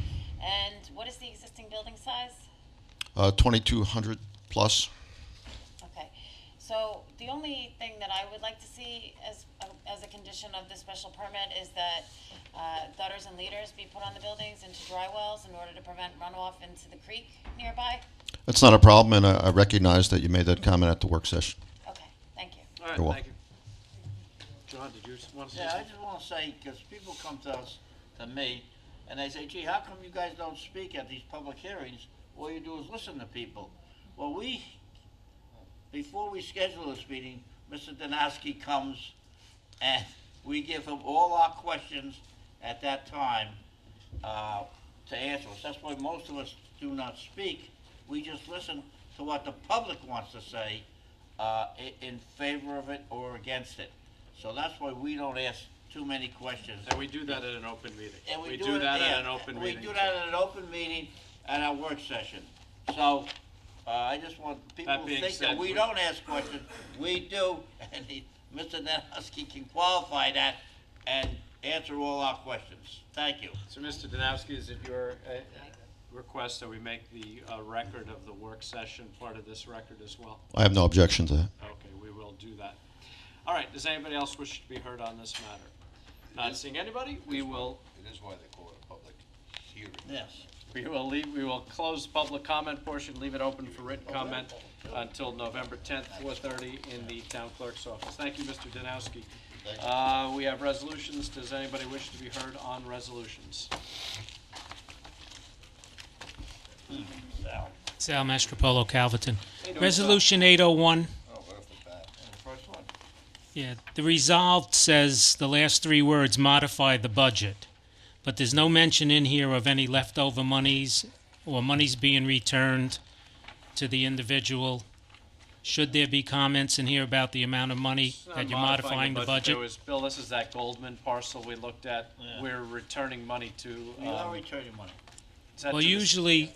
And what is the existing building size? 2,200 plus. Okay. So the only thing that I would like to see as a condition of this special permit is that gutters and leaders be put on the buildings into dry wells in order to prevent runoff into the creek nearby. That's not a problem, and I recognize that you made that comment at the work session. Okay, thank you. All right, You're thank you. John, did you want to say Yeah, I something? just want to say, because people come to me, and they say, gee, how come you guys don't speak at these public hearings? All you do is listen to people. Well, before we schedule this meeting, Mr. Danowski comes and we give him all our questions at that time to answer us. That's why most of us do not speak. We just listen to what the public wants to say in favor of it or against it. So that's why we don't ask too many questions. And we do that at an open meeting. And We do that at an open We meeting. do that at an open meeting at our work session. So, I just want people That to being think said, that we don't ask questions. We do, and Mr. Danowski can qualify that and answer all our questions. Thank you. So, Mr. Danowski, is it your request that we make the record of the work session part of this record as well? I have no objection to that. Okay, we will do that. All right, does anybody else wish to be heard on this matter? Not seeing anybody, we will. It is why they call it a public hearing. Yes. We will close the public comment portion, leave it open for written comment until November 10th, 4:30 in the town clerk's office. Thank you, Mr. Danowski. We have resolutions. Does anybody wish to be heard on resolutions? Sal Mastropolo, Calverton. Hey, doing, Resolution 801. First one. Yeah, the resolved says the last three words modify the budget, but there's no mention in here of any leftover monies or monies being returned to the individual. Should there be comments in here about the amount of money that you're modifying the budget? There was, Bill, this is that Goldman parcel we looked at. Yeah. We're returning money to. We are returning money. is that Well, to the- usually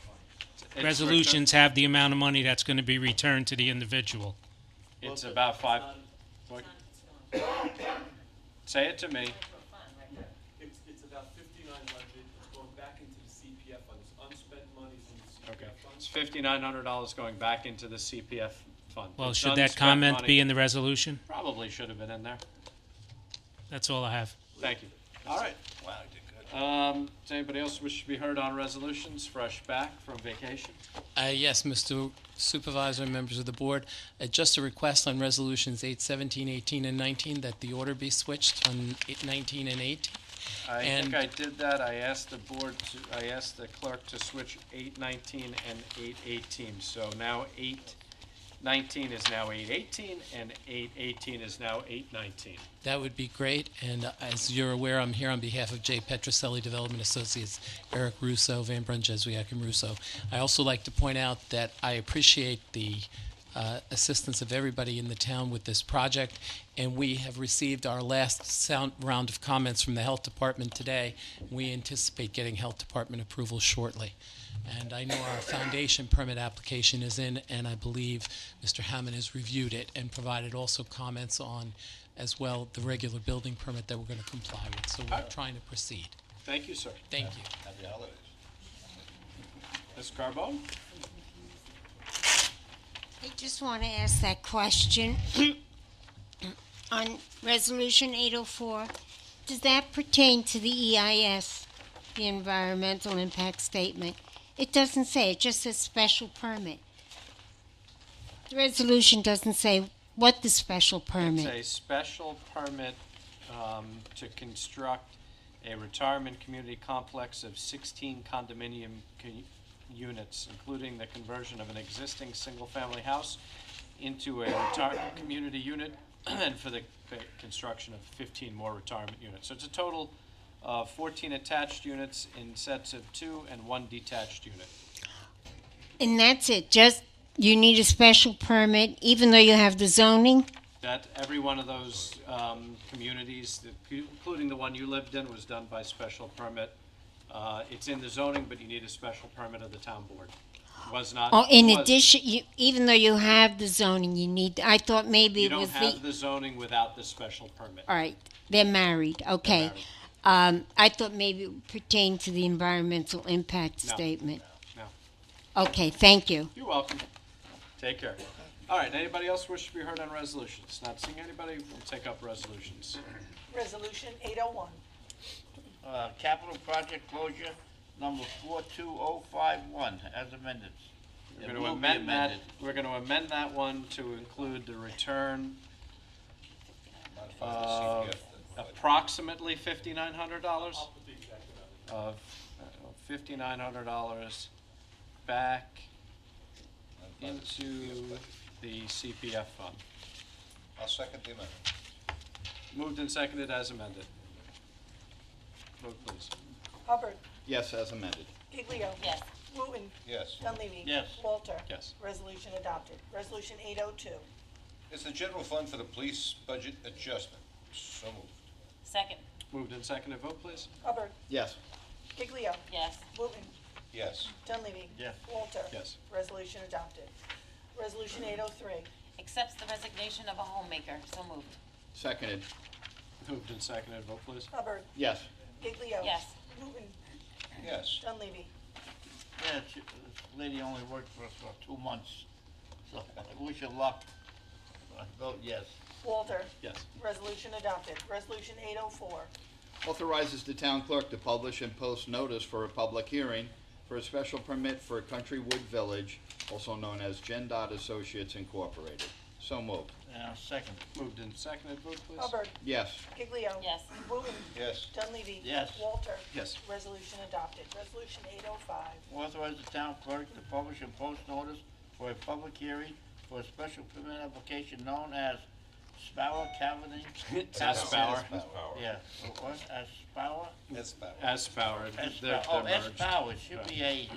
resolutions have the amount of money that's going to be returned to the individual. It's about five. What? Say it to me. It's about 5,900 going back into the CPF fund. It's unspent monies in the CPF Okay. fund. It's $5,900 going back into the CPF fund. Well, It's should that unspent comment money. be in the resolution? Probably should have been in there. That's all I have. Thank you. All right. Wow, you did good. Does anybody else wish to be heard on resolutions, fresh back from vacation? Yes, Mr. Supervisor and members of the board, just a request on resolutions 8, 17, 18, and 19 that the order be switched on 19 and 18. I And- think I did that. I asked the I asked the clerk to switch 8:19 and 8:18. So now 8:19 is now 8:18 and 8:18 is now 8:19. That would be great, and as you're aware, I'm here on behalf of J. Petroselli Development Associates, Eric Russo, Van Brun, Jesuiak, and Russo. I also like to point out that I appreciate the assistance of everybody in the town with this project, and we have received our last round of comments from the Health Department today. We anticipate getting Health Department approval shortly. And I know our foundation permit application is in, and I believe Mr. Hammond has reviewed it and provided also comments on, as well, the regular building permit that we're going to comply with. So we're trying to proceed. Thank you, sir. Thank you. Happy holidays. Ms. Carbone? I just want to ask that question. On Resolution 804, does that pertain to the EIS, the Environmental Impact Statement? It doesn't say, it just says special permit. The resolution doesn't say what the special permit. It's a special permit to construct a retirement community complex of 16 condominium units, including the conversion of an existing single-family house into a retirement community unit, and for the construction of 15 more retirement units. So it's a total of 14 attached units in sets of 2 and 1 detached unit. And that's it, just, you need a special permit even though you have the zoning? That every one of those communities, including the one you lived in, was done by special permit. It's in the zoning, but you need a special permit of the town board. Was not. Oh, in was- addition, even though you have the zoning, you need, I thought maybe You it don't was have the zoning without the special permit. All right, they're married, okay. I thought maybe it pertained to the environmental impact No. statement. No. Okay, thank you. You're welcome. Take care. All right, anybody else wish to be heard on resolutions? Not seeing anybody, we'll take up resolutions. Resolution 801. Capital project closure number 42051 as amended. We're It going to will be amend that, amended. we're going to amend that one to include the return of approximately $5,900 of $5,900 back into the CPF fund. I'll second the amendment. Moved and seconded as amended. Vote please. Hubbard. Yes, as amended. Giglio. Yes. Wooten. Yes. Dunleavy. Yes. Walter. Yes. Resolution adopted. Resolution 802. Is the general fund for the police budget adjustment? So moved. Second. Moved and seconded. Vote please. Hubbard. Yes. Giglio. Yes. Wooten. Yes. Dunleavy. Yes. Walter. Yes. Resolution adopted. Resolution 803. Accepts the resignation of a homemaker. So moved. Seconded. Moved and seconded. Vote please. Hubbard. Yes. Giglio. Yes. Wooten. Yes. Dunleavy. Yeah, this lady only worked for us for 2 months, so I wish her luck. I vote yes. Walter. Yes. Resolution adopted. Resolution 804. Authorizes the town clerk to publish and post notice for a public hearing for a special permit for Countrywood Village, also known as Gen Dot Associates Incorporated. So moved. Second. Moved and seconded. Vote please. Hubbard. Yes. Giglio. Yes. Wooten. Yes. Dunleavy. Yes. Walter. Yes. Resolution adopted. Resolution 805. Authorize the town clerk to publish and post notice for a public hearing for a special permit application known as Spower Cavity. Aspower. Yeah, what, Aspower? Aspower. They're Oh, merged. Aspower, it should be a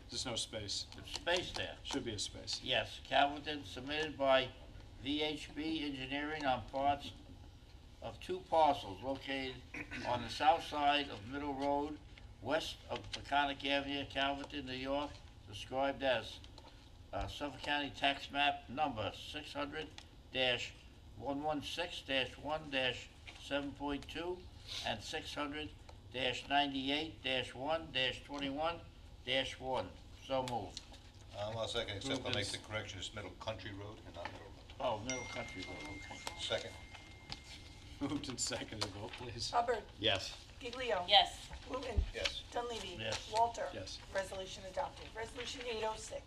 There's no space. space there. Should be a space. Yes, Calverton, submitted by VHB Engineering on parts of 2 parcels located on the south side of Middle Road, west of Peconic Avenue, Calverton, New York, described as Suffolk County Tax Map Number 600-116-1-7.2 and 600-98-1-21-1. So moved. I'll second, except Moved I'll make in the correction, it's Middle Country Road and not Middle Road. Oh, Middle Country Road, okay. Second. Moved and seconded, vote please. Hubbard, Yes. Giglio. Yes. Wooten. Yes. Dunleavy. Yes. Walter. Yes. Resolution adopted. Resolution 806.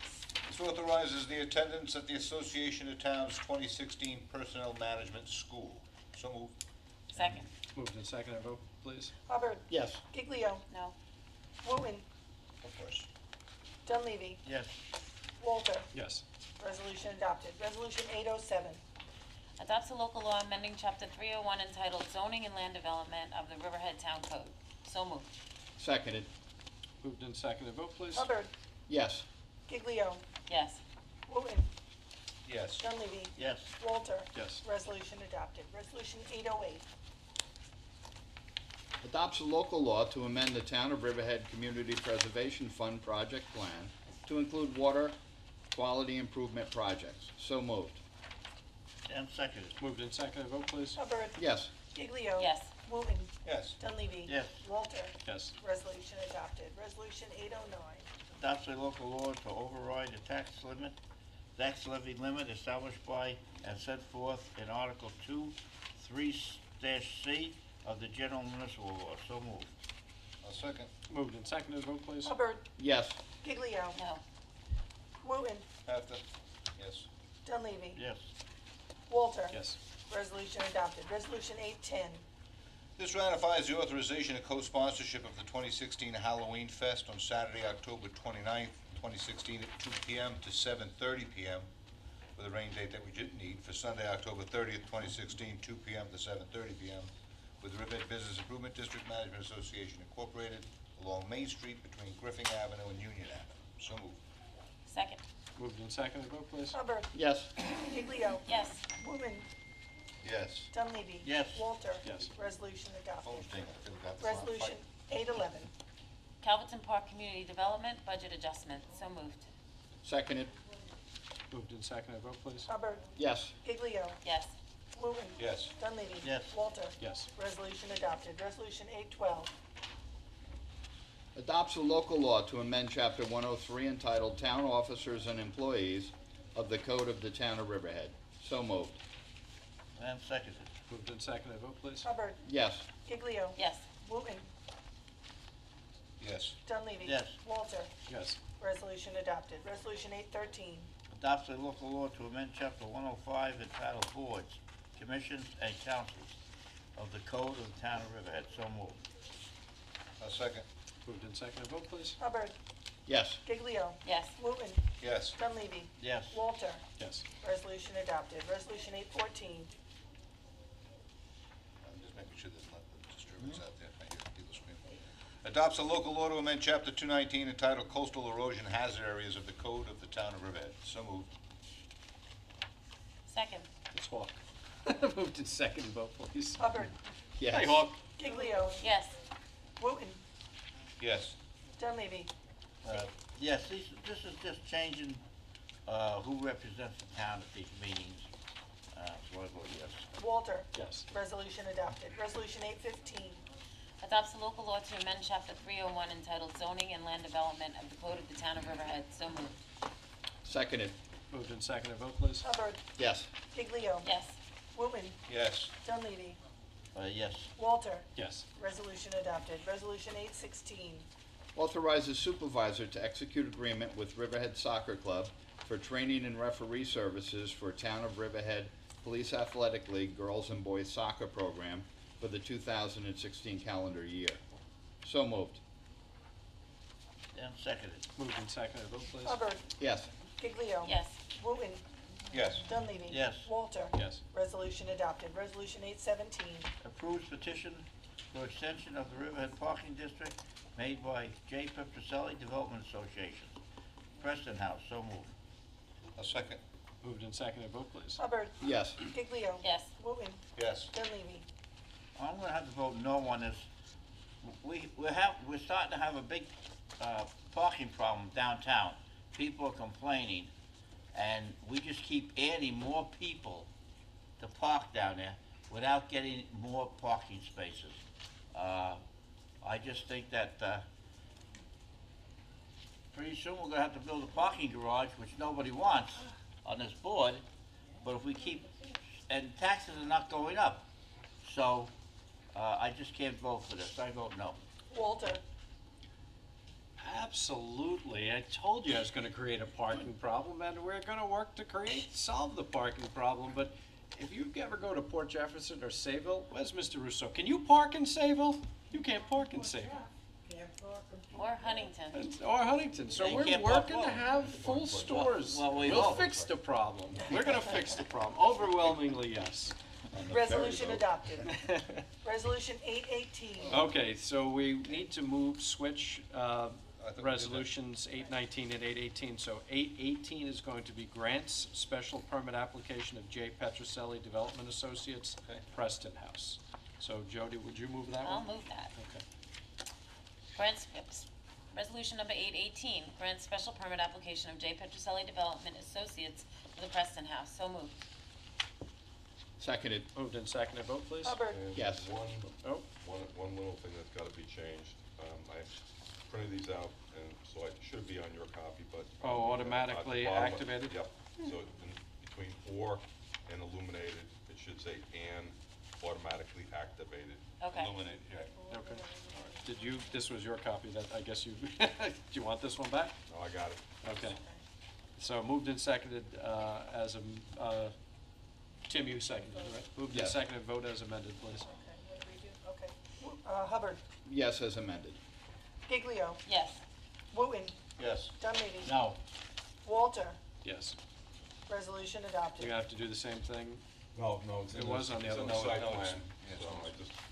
This authorizes the attendance at the Association of Towns 2016 Personnel Management School. So moved. Second. Moved and seconded, vote please. Hubbard. Yes. Giglio. No. Wooten. Of course. Dunleavy. Yes. Walter. Yes. Resolution adopted. Resolution 807. Adopts a local law amending Chapter 301 entitled Zoning and Land Development of the Riverhead Town Code. So moved. Seconded. Moved and seconded, vote please. Hubbard. Yes. Giglio. Yes. Wooten. Yes. Dunleavy. Yes. Walter. Yes. Resolution adopted. Resolution 808. Adopts a local law to amend the Town of Riverhead Community Preservation Fund project plan to include water quality improvement projects. So moved. And seconded. Moved and seconded, vote please. Hubbard. Yes. Giglio. Yes. Wooten. Yes. Dunleavy. Yes. Walter. Yes. Resolution adopted. Resolution 809. Adopts a local law to override the tax levy limit established by and set forth in Article 2(3)(c) of the General Municipal Law. So moved. I'll second. Moved and seconded, vote please. Hubbard. Yes. Giglio. No. Wooten. After. Yes. Dunleavy. Yes. Walter. Yes. Resolution adopted. Resolution 810. This ratifies the authorization of co-sponsorship of the 2016 Halloween Fest on Saturday, October 29th, 2016 at 2 p.m. to 7:30 p.m. with a rain date that we didn't need for Sunday, October 30th, 2016, 2 p.m. to 7:30 p.m. with the Riverhead Business Improvement District Management Association Incorporated along Main Street between Griffin Avenue and Union Avenue. So moved. Second. Moved and seconded, vote please. Hubbard. Yes. Giglio. Yes. Wooten. Yes. Dunleavy. Yes. Walter. Yes. Resolution adopted. Phone's dinging. I feel got the wrong Resolution fight. 811. Calverton Park Community Development Budget Adjustment. So moved. Seconded. Moved and seconded, vote please. Hubbard. Yes. Giglio. Yes. Wooten. Yes. Dunleavy. Yes. Walter. Yes. Resolution adopted. Resolution 812. Adopts a local law to amend Chapter 103 entitled Town Officers and Employees of the Code of the Town of Riverhead. So moved. And seconded. Moved and seconded, vote please. Hubbard. Yes. Giglio. Yes. Wooten. Yes. Dunleavy. Yes. Walter. Yes. Resolution adopted. Resolution 813. Adopts a local law to amend Chapter 105 entitled Boards, Commissions, and Councils of the Code of the Town of Riverhead. So moved. I'll second. Moved and seconded, vote please. Hubbard. Yes. Giglio. Yes. Wooten. Yes. Dunleavy. Yes. Walter. Yes. Resolution adopted. Resolution 814. I'm just making sure there's not disturbance out there. I hear people screaming. Adopts a local law to amend Chapter 219 entitled Coastal Erosion Hazard Areas of the Code of the Town of Riverhead. So moved. Second. Ms. Hawk. Moved and seconded, vote please. Hubbard. Yes. Hey, Hawk. Giglio. Yes. Wooten. Yes. Dunleavy. Yes, this is just changing, who represents the town at these meetings. So I vote yes. Walter. Yes. Resolution adopted. Resolution 815. Adopts a local law to amend Chapter 301 entitled Zoning and Land Development of the Code of the Town of Riverhead. So moved. Seconded. Moved and seconded, vote please. Hubbard. Yes. Giglio. Yes. Wooten. Yes. Dunleavy. Yes. Walter. Yes. Resolution adopted. Resolution 816. Authorizes supervisor to execute agreement with Riverhead Soccer Club for training and referee services for Town of Riverhead Police Athletic League Girls and Boys Soccer Program for the 2016 calendar year. So moved. And seconded. Moved and seconded, vote please. Hubbard. Yes. Giglio. Yes. Wooten. Yes. Dunleavy. Yes. Walter. Yes. Resolution adopted. Resolution 817. Approves petition for extension of the Riverhead Parking District made by J. Petroselli Development Association. Preston House. So moved. I'll second. Moved and seconded, vote please. Hubbard. Yes. Giglio. Yes. Wooten. Yes. Dunleavy. I'm gonna have to vote no on this. We're starting to have a big, parking problem downtown. people are complaining, and we just keep adding more people to park down there without getting more parking spaces. I just think that, pretty soon we're gonna have to build a parking garage, which nobody wants on this board, but if we keep, and taxes are not going up. So, I just can't vote for this. I vote no. Walter. Absolutely. I told you I was gonna create a parking problem, and we're gonna work to solve the parking problem, but if you ever go to Port Jefferson or Sayville, where's Mr. Russo? Can you park in Sayville? You can't park in Sayville. Or Huntington. Or Huntington, so They we're can't park working to both. have full stores. Well, we We'll hope. fix the problem. We're gonna fix the problem, overwhelmingly yes. Resolution adopted. Resolution 818. Okay, so we need to switch resolutions 819 and 818. So 818 is going to be grants, special permit application of J. Petroselli Development Associates, Preston House. So Jody, would you move that I'll one? move that. Okay. Resolution number 818, grant special permit application of J. Petroselli Development Associates for the Preston House. So moved. Seconded. Moved and seconded, vote please. Hubbard. And Yes. one little thing that's gotta be changed. I printed these out, and so it should be on your copy, but. Oh, at the automatically bottom- activated? Yep, so between or and illuminated, it should say and automatically activated. Okay. Illuminated, yeah. Okay. This was your copy, that, I guess you, do you want this one back? No, I got it. Okay. So moved and seconded, Tim, you seconded, right? Moved and Yes. seconded, vote as amended, please. Okay. Hubbard. Yes, as amended. Giglio. Yes. Wooten. Yes. Dunleavy. No. Walter. Yes. Resolution You're adopted. gonna have to do the same thing? No, it's It in was the, on the it's other in the one. site No, plan, it's- so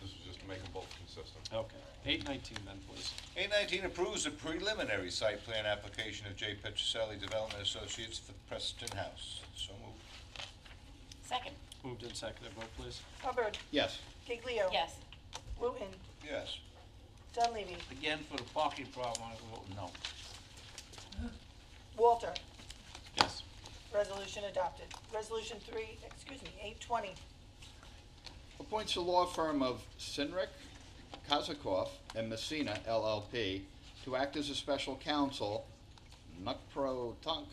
this is just to make them both consistent. Okay. 819 then, please. 819 approves a preliminary site plan application of J. Petroselli Development Associates for the Preston House. So moved. Second. Moved and seconded, vote please. Hubbard. Yes. Giglio. Yes. Wooten. Yes. Dunleavy. Again, for the parking problem, I vote no. Walter. Yes. Resolution adopted. Resolution 820. Appoints a law firm of Sinrick, Kazakov, and Messina LLP to act as a special counsel, nunc pro tunc,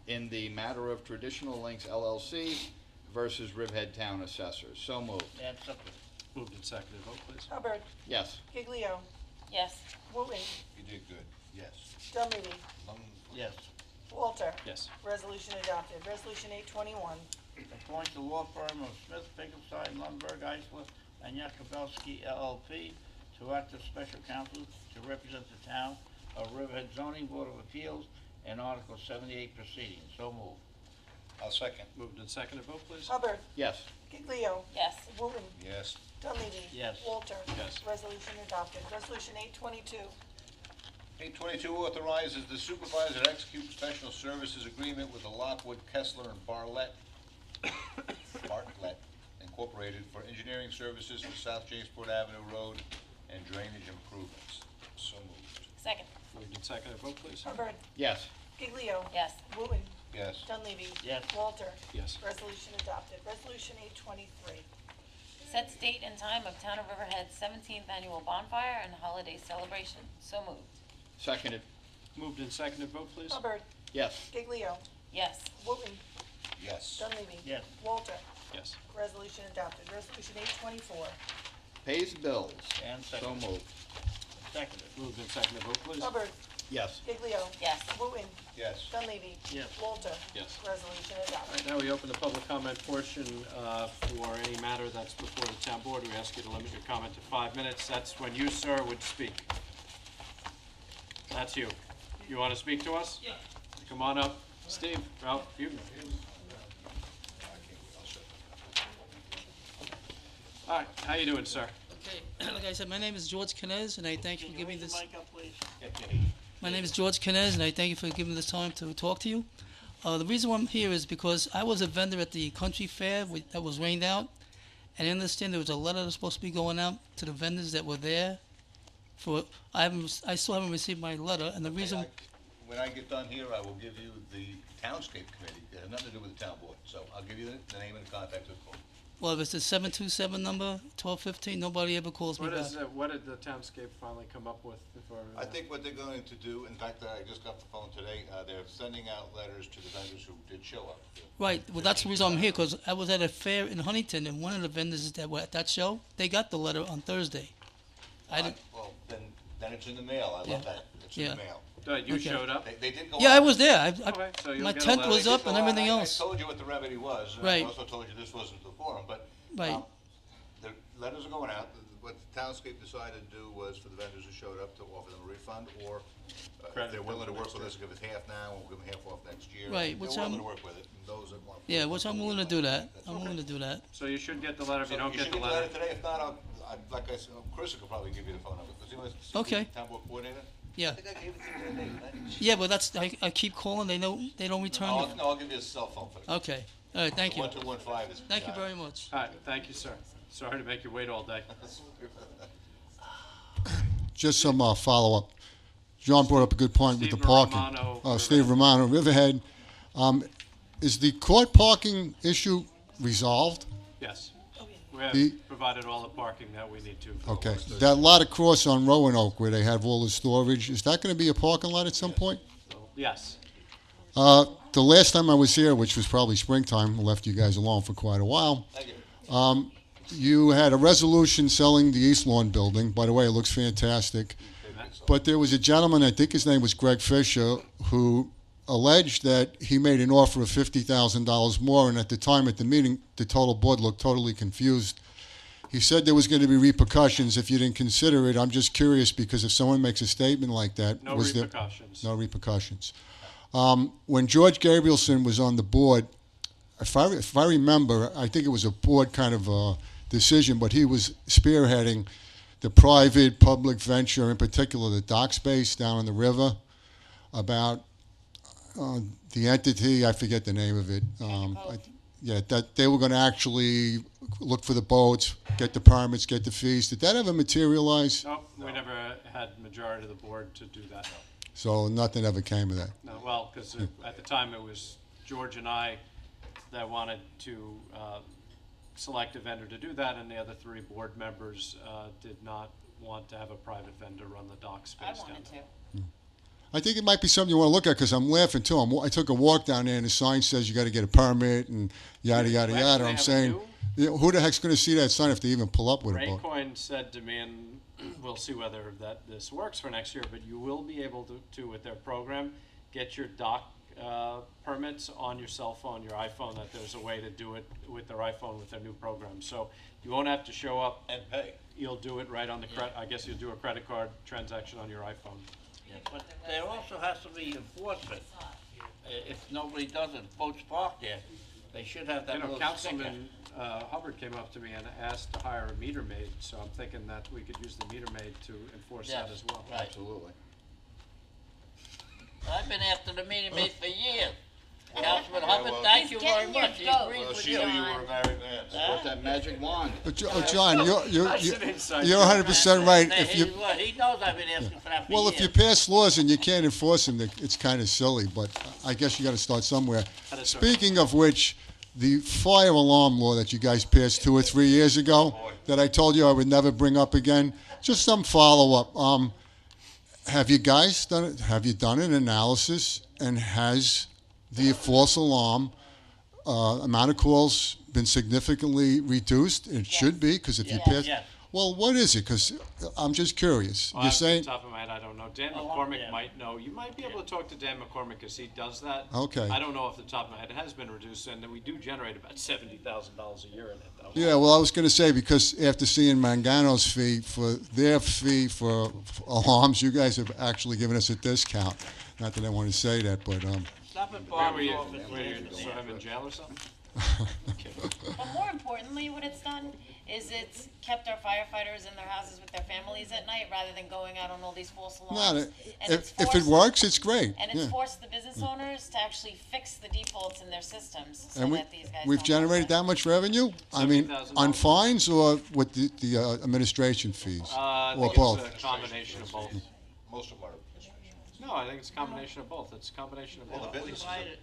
in the matter of Traditional Links LLC versus Riverhead Town Assessors. So moved. And separate. Moved and seconded, vote please. Hubbard. Yes. Giglio. Yes. Wooten. You did good. Yes. Dunleavy. Yes. Walter. Yes. Resolution adopted. Resolution 821. Appoint the law firm of Smith, Finkelstein, Lundberg, Eisler, and Yakubowski LLP to act as special counsel to represent the town of Riverhead Zoning Board of Appeals in Article 78 proceedings. So moved. I'll second. Moved and seconded, vote please. Hubbard. Yes. Giglio. Yes. Wooten. Yes. Dunleavy. Yes. Walter. Yes. Resolution adopted. Resolution 822. 822 authorizes the supervisor to execute special services agreement with the Lockwood, Kessler, and Bartlett Incorporated for engineering services for South Jamesport Avenue Road and drainage improvements. So moved. Second. Moved and seconded, vote please. Hubbard. Yes. Giglio. Yes. Wooten. Yes. Dunleavy. Yes. Walter. Yes. Resolution adopted. Resolution 823. Sets date and time of Town of Riverhead's 17th annual bonfire and holiday celebration. So moved. Seconded. Moved and seconded, vote please. Hubbard. Yes. Giglio. Yes. Wooten. Yes. Dunleavy. Yes. Walter. Yes. Resolution adopted. Resolution 824. Pays bills. And So second. moved. Seconded. Moved and seconded, vote please. Hubbard. Yes. Giglio. Yes. Wooten. Yes. Dunleavy. Yes. Walter. Yes. Resolution All adopted. right, now we open the public comment portion for any matter that's before the town board. We ask you to limit your comment to 5 minutes. That's when you, sir, would speak. That's you. You want to speak to us? Yeah. Come on up. Steve, Ralph, you. All right, how you doing, sir? Okay, like I said, my name is George Canez, and I thank you for giving me this. Mic up, please. My name is George Canez, and I thank you for giving me this time to talk to you. The reason why I'm here is because I was a vendor at the country fair that was rained out, and I understand there was a letter that's supposed to be going out to the vendors that were there. I still haven't received my letter, and the reason. when I get done here, I will give you the Townscape Committee. It has nothing to do with the town board, so I'll give you the name and the contact of the call. Well, if it's the 727 number, 1215, nobody ever calls me What back. is, what did the Townscape finally come up with for? I think what they're going to do, in fact, I just got the phone today, they're sending out letters to the vendors who did show up. Right, well, that's the reason I'm here, because I was at a fair in Huntington, and one of the vendors that were at that show, they got the letter on Thursday. I didn't, Well, then it's in the mail. I Yeah. love that. It's in Yeah. the mail. You Okay. showed up? They did go yeah, out. I was there. Okay, so you'll My get a tent letter. was They up did and go out. everything else. I told you what the remedy was. And Right. I also told you this wasn't the forum, but Right. the letters are going out. What the Townscape decided to do was for the vendors who showed up to offer them a refund, or if they're willing to work with us, give us half now, and we'll give them half off next year. Right, They're which willing I'm- to work with it, and those that want. Yeah, which I'm willing to do that. I'm willing to do that. So you should get the letter. If you don't You get should the get letter. today. If not, like I said, Chris could probably give you the phone number, because he was Okay. the town board coordinator. Yeah. I think I gave it to you today, didn't I? Yeah, but that's, I keep calling, they don't return No, me. I'll give you his cell phone for the. Okay, all right, thank you. 1215 is. Thank you very much. All right, thank you, sir. Sorry to make you wait all day. Just some follow-up. John brought up a good point with the Steve parking. Romano, Steve Romano, Riverhead. Is the court parking issue resolved? Yes. We have The- provided all the parking that we need to. for Okay. West Thursday. That lot across on Roanoke where they have all the storage, is that going to be a parking lot at some point? Yes. The last time I was here, which was probably springtime, I left you guys alone for quite a while. You had a resolution selling the East Lawn building. By the way, it looks fantastic. But there was a gentleman, I think his name was Greg Fisher, who alleged that he made an offer of $50,000 more, and at the time at the meeting, the total board looked totally confused. He said there was going to be repercussions if you didn't consider it. I'm just curious because if someone makes a statement like that, No was there repercussions. no repercussions? When George Gabrielson was on the board, if I remember, I think it was a board kind of decision, but he was spearheading the private-public venture, in particular the dock space down on the river, about the entity, I forget the name of it. That they were going to actually look for the boats, get the permits, get the fees. Did that ever materialize? No, we never had majority of the board to do that. So nothing ever came of that. No, well, because at the time it was George and I that wanted to select a vendor to do that, and the other three board members did not want to have a private vendor run the dock space down there. I think it might be something you want to look at because I'm laughing too. I took a walk down there and the sign says you got to get a permit and yada yada Well, yada. they I'm have a saying, who the heck's going to see that sign if they even pull up with a Ray boat? Coyne said to me, and we'll see whether this works for next year, but you will be able to with their program, get your dock permits on your cell phone, your iPhone, that there's a way to do it with their iPhone with their new program. So you won't have to show up. And pay. You'll do it right on the I guess you'll do a credit card transaction on your iPhone. But there also has to be enforcement. If nobody does it, boats parked there, they should have that You know, little sticker. Councilman Hubbard came up to me and asked to hire a meter maid, so I'm thinking that we could use the meter maid to enforce that Yes, as well. right. Absolutely. I've been after the meeting maid for years. Councilman Yeah, Hubbard, well- thank you He's very getting your much. He goat. agrees Well, with she you. knew you were a married man. Huh? What's that magic wand? But John, you're That's an inside you're joke. 100% right. Now, If you he knows I've been asking for that for well, years. if you pass laws and you can't enforce them, it's kind of silly. But I guess you got to start somewhere. That is right. Speaking of which, the fire alarm law that you guys passed 2 or 3 years ago, that I told you I would never bring up again, just some follow-up. Have you guys done it? Have you done an analysis? And has the false alarm amount of calls been significantly reduced? It should be, because if you pass. Yes. Well, what is it? Because I'm just curious. Well, You're off saying. the top of my head, I don't know. Dan Oh, McCormick yeah. might know. You might be able to talk to Dan McCormick because he does that. Okay. I don't know off the top of my head. It has been reduced, and we do generate about $70,000 a year in it, though. Yeah, well, I was going to say, because after seeing Mangano's fee for alarms, you guys have actually given us a discount. Not that I want to say that, but Stop at Where were Barb's you? office. Were you so I'm in jail or something? But more importantly, what it's done is it's kept our firefighters in their houses with their families at night rather than going out on all these false alarms. no, And it's if it forced- works, it's great. And it's Yeah. forced the business owners to actually fix the defaults in their systems so And that these guys we've don't generated that much revenue? I mean, $70,000. on fines or with the administration fees? I Or think both? it's a combination of both. Most of them are administration. No, I think it's a combination of both. It's a combination of Well, both. the business is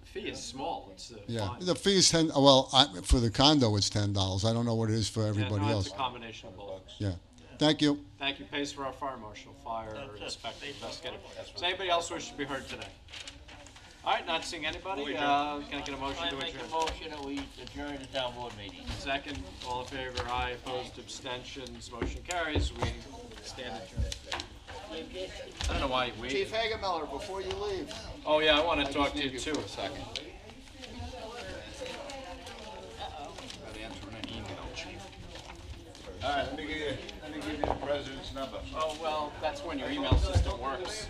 The fee is small. It's Yeah, fine. the fee is for the condo it's $10. I don't know what it is for everybody Yeah, no, else. it's a combination of both. Yeah, thank you. Thank you. Pays for our fire marshal, fire inspector, investigator. Does anybody else wish to be heard today? All right, not seeing anybody. Can I get a motion I to make a adjourn? motion that we adjourn the town board meeting. Second, all in favor, aye, opposed, abstentions, motion carries. We stand adjourned. I don't know why you waited. Chief Hagemiller, before you leave. Oh, yeah, I want to I talk just to you need too. for a second. All right, let me give you the president's number. Oh, well, that's when your email system works.